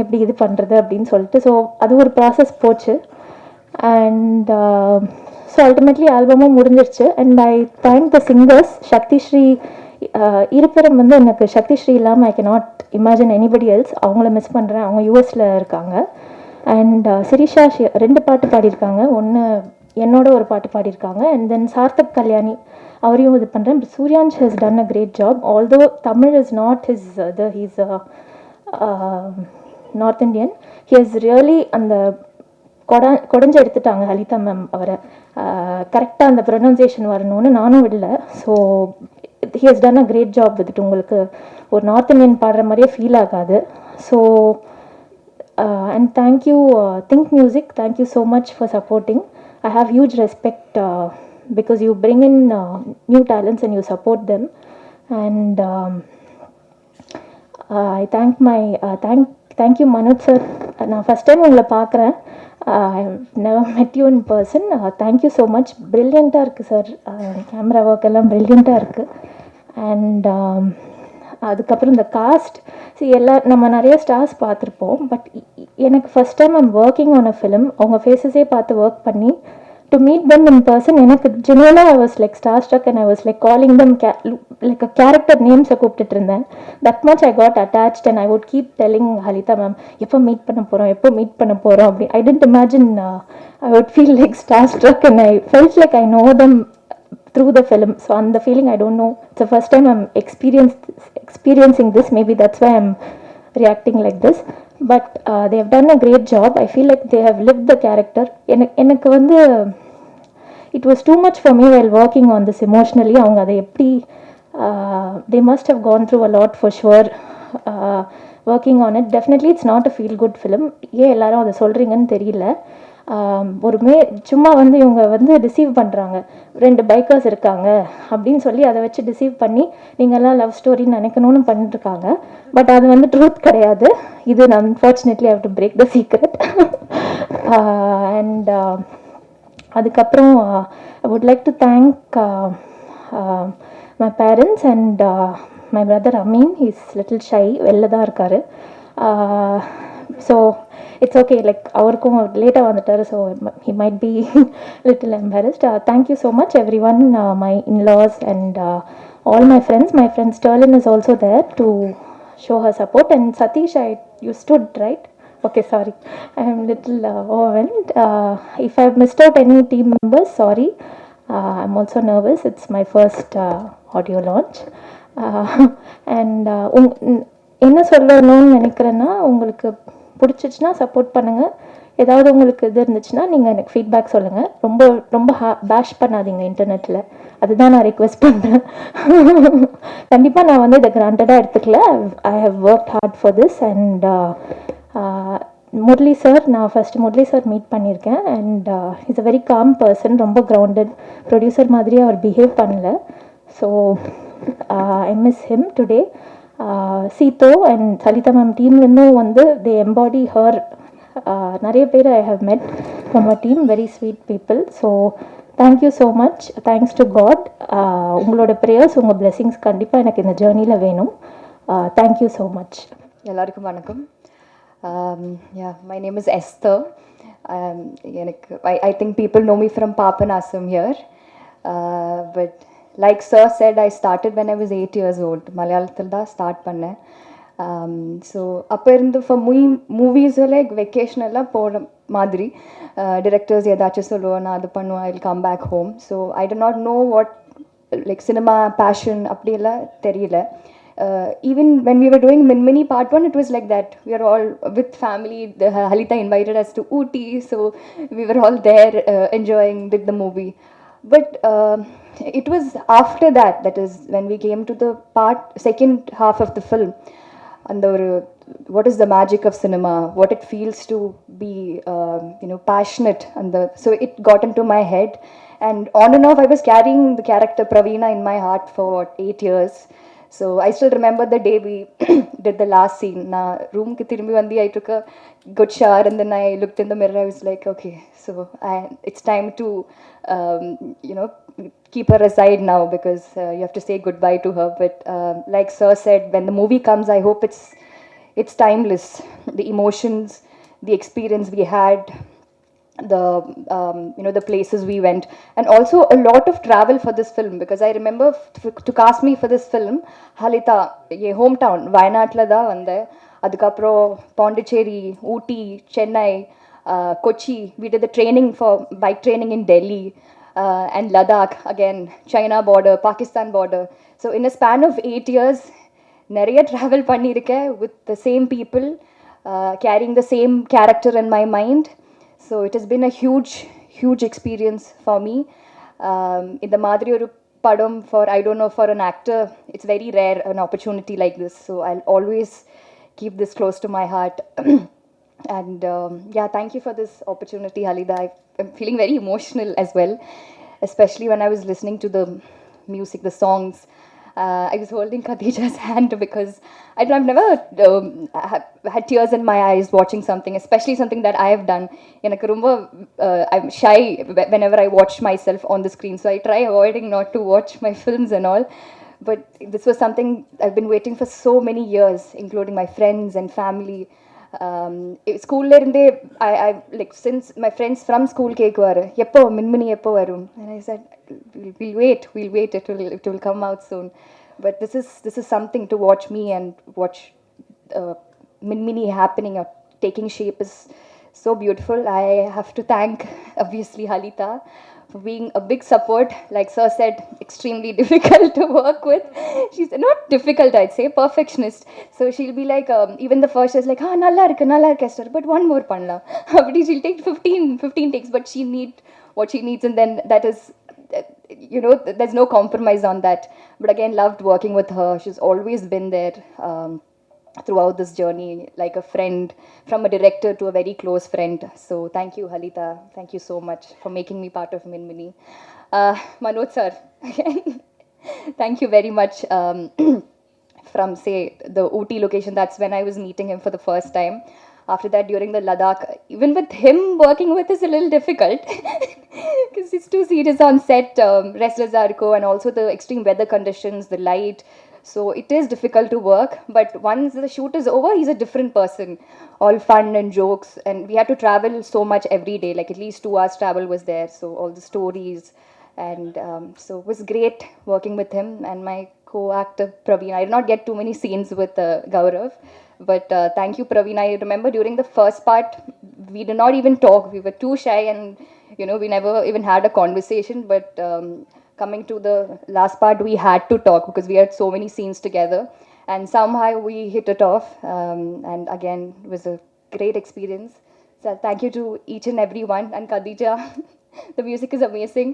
எப்படி இது பண்ணுறது அப்படின்னு சொல்லிட்டு. ஸோ அது ஒரு ப்ராசஸ் போச்சு. அண்ட் ஸோ அல்டிமேட்லி ஆல்பமும் முடிஞ்சிருச்சு. And I thank the singers. Sakthi Sri இருப்பிடம் வந்து எனக்கு சக்தி ஸ்ரீ இல்லாமல் I cannot imagine anybody else. அவங்கள மிஸ் பண்ணுறேன், அவங்க யூஎஸில் இருக்காங்க. அண்ட் சிரிஷா 2 பாட்டு பாடியிருக்காங்க, ஒன்று என்னோட ஒரு பாட்டு பாடியிருக்காங்க. அண்ட் தென் சார்த்தக் கல்யாணி, அவரையும் இது பண்ணுறேன். Suryansh has done a great job. Although Tamil is not his he's north Indian. He has really அந்த கொடைஞ்சு எடுத்துட்டாங்க ஹலிதா மேம் அவரை. கரெக்டாக அந்த ப்ரொனவுன்சியேஷன் வரணும்னு நானும் விடல. So he has done a great job with. உங்களுக்கு ஒரு நார்த் இண்டியன் பாடுற மாதிரியே ஃபீல் ஆகாது. So and thank you Think Music, thank you so much for supporting. I have huge respect because you bring in new talents and you support them. And I thank my thank you Manoj sir. நான் first time உங்களை பார்க்குறேன். I never met you in person. Thank you so much. ப்ரில்லியண்ட்டாக இருக்குது sir. Camera work எல்லாம் ப்ரில்லியண்ட்டாக இருக்குது. And அதுக்கப்புறம் இந்த cost நம்ம நிறைய ஸ்டார்ஸ் பார்த்துருப்போம். பட் எனக்கு first time I'm working on a film. அவங்க ஃபேஸஸே பார்த்து ஒர்க் பண்ணி to meet them in person, எனக்கு genuinely I was like starstruck and I was like calling them like a character names கூப்பிட்டுட்டு இருந்தேன். That much I got attached and I would keep telling Halitha ma'am எப்போ meet பண்ண போகிறோம் அப்படி. I didn't imagine I would feel like starstruck and I felt like I know them through the film. So on the feeling, I don't know, it's the first time I'm experiencing this. Maybe that's why I'm reacting like this. But they have done a great job. I feel like they have lived the character. எனக்கு வந்து it was too much for me while working on this emotionally. அவங்க அதை எப்படி they must have gone through a lot for sure working on it. Definitely it's not a feel good film. ஏன் எல்லாரும் அதை சொல்கிறீங்கன்னு தெரியல. சும்மா வந்து இவங்க வந்து டிசீவ் பண்ணுறாங்க. 2 பைக்கர்ஸ் இருக்காங்க அப்படின்னு சொல்லி அதை வச்சு டிசீவ் பண்ணி நீங்கள்லாம் லவ் ஸ்டோரின்னு நினைக்கணும்னு பண்ணிட்டுருக்காங்க. பட் அது வந்து ட்ரூத் கிடையாது. இது unfortunately how to break the secret. And அதுக்கப்புறம் I would like to thank my parents and my brother Ameen. He's little shy, வெளில தான் இருக்கார். ஸோ இட்ஸ் ஓகே, லைக் அவருக்கும் லேட்டாக வந்துட்டார். So he might be little embarrassed. Thank you so much every one, my in-laws and all my friends. My friend Sterling is also there to show her support. And Satish, you stood, right? Okay, sorry. I am little overwhelmed. If I have missed out any team members, sorry. I'm also nervous. It's my first audio launch. And என்ன சொல்லணும்னு நினைக்கிறேன்னா, உங்களுக்கு பிடிச்சிச்சுன்னா support பண்ணுங்கள். ஏதாவது உங்களுக்கு இது இருந்துச்சுன்னா நீங்கள் எனக்கு ஃபீட்பேக் சொல்லுங்கள். ரொம்ப பேஷ் பண்ணாதீங்க இன்டர்நெட்டில். அதுதான் நான் ரிக்வெஸ்ட் பண்ணுறேன். கண்டிப்பாக நான் வந்து இதை கிராண்டடாக எடுத்துக்கல. I have work hard for this. And Murali sir, நான் ஃபஸ்ட்டு முரளி சார் மீட் பண்ணியிருக்கேன். And is a very calm person. ரொம்ப கிரவுண்டட் ப்ரொடியூசர் மாதிரியே அவர் பிஹேவ் பண்ணல. So I miss him today. சீதோ அண்ட் சலிதா மேம் டீம்லேருந்தும் வந்து தே எம்பாடி ஹர். நிறைய பேர் I have met from a team, very sweet people. So thank you so much. Thanks to God. உங்களோட ப்ரேயர்ஸ், உங்கள் பிளெஸிங்ஸ் கண்டிப்பாக எனக்கு இந்த ஜேர்னியில் வேணும். Thank you so much. எல்லாருக்கும் வணக்கம். My name is Esther. I think people know me from Papanasam here. But like sir said, I started when I was 8 years old. Malayalam da start பண்ணேன். So அப்போ இருந்து for movies like vacation எல்லாம் போகிற மாதிரி directors ஏதாச்சும் சொல்லுவோம், நான் அது பண்ணுவேன், I will come back home. So I did not know what like cinema passion அப்படியெல்லாம் தெரியல. Even when we were doing Minmini Part 1, it was like that. We are all with family. Halitha invited us to Ooty, so we were all there enjoying, did the movie. But it was after that, that is when we came to the second half of the film. And what is the magic of cinema, what it feels to be passionate. So it got into my head, and on and off I was carrying the character Praveena in my heart for 8 years. So I still remember the day we did the last scene. Na room ki thirumbi vandi, I took a good shower and then I looked in the mirror. I was like, okay, so it's time to keep her aside now, because you have to say goodbye to her. But like sir said, when the movie comes, I hope it's timeless. The emotions, the experience we had, the places we went, and also a lot of travel for this film, because I remember to cast me for this film, Halitha ye hometown Wayanad la da vande. Adukapro Pondicherry, Ooty, Chennai, Kochi, we did the training for bike training in Delhi, and Ladakh, again China border, Pakistan border. So in a span of 8 years nariya travel pannirken with the same people, carrying the same character in my mind. So it has been a huge experience for me. In the madri oru padam, for I don't know, for an actor it's very rare an opportunity like this. So I'll always keep this close to my heart. And thank you for this opportunity, Halida. I'm feeling very emotional as well. especially when I was listening to the music, the songs. I was holding Khadija's hand because I've never had tears in my eyes watching something, especially something that I have done. I'm shy whenever I watch myself on the screen, so I try avoiding not to watch my films and all. But this was something I've been waiting for so many years, including my friends and family. School I like since my friends from school கேக்குவாரு எப்போ மின்மினி எப்போ வரும் and I said we'll wait it will come out soon, but this is something to watch me and watch Minmini happening or taking shape is so beautiful. I have to thank obviously Halita for being a big support. Like Sir said, extremely difficult to work with. She's not difficult, I'd say, perfectionist. So she'll be like, even the first is like, nalla irukku Esther, but one more panla. She'll take 15 takes, but she need what she needs, and then that is, there's no compromise on that. But again, loved working with her. She's always been there. Throughout this journey, like a friend, from a director to a very close friend. So thank you, Halita. Thank you so much for making me part of Minmini. Manoj sir, again, thank you very much. From say the Ooty location, that's when I was meeting him for the first time. After that, during the Ladakh, even with him working with is a little difficult because it's too serious on set, restless Arco, and also the extreme weather conditions, the light. So it is difficult to work, but once the shoot is over, he's a different person. All fun and jokes, and we had to travel so much every day, like at least 2 hours travel was there. So all the stories, and so it was great working with him and my co-actor Praveen. I did not get too many scenes with Gaurav, but thank you, Praveen. I remember during the first part, we did not even talk. We were too shy, and we never even had a conversation. But coming to the last part, we had to talk because we had so many scenes together, and somehow we hit it off. And again, it was a great experience. So thank you to each and every one. And Khadija, the music is amazing.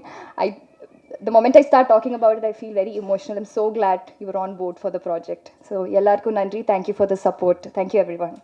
The moment I start talking about it, I feel very emotional. I'm so glad you were on board for the project. So, yellarku nandri. Thank you for the support. Thank you, everyone.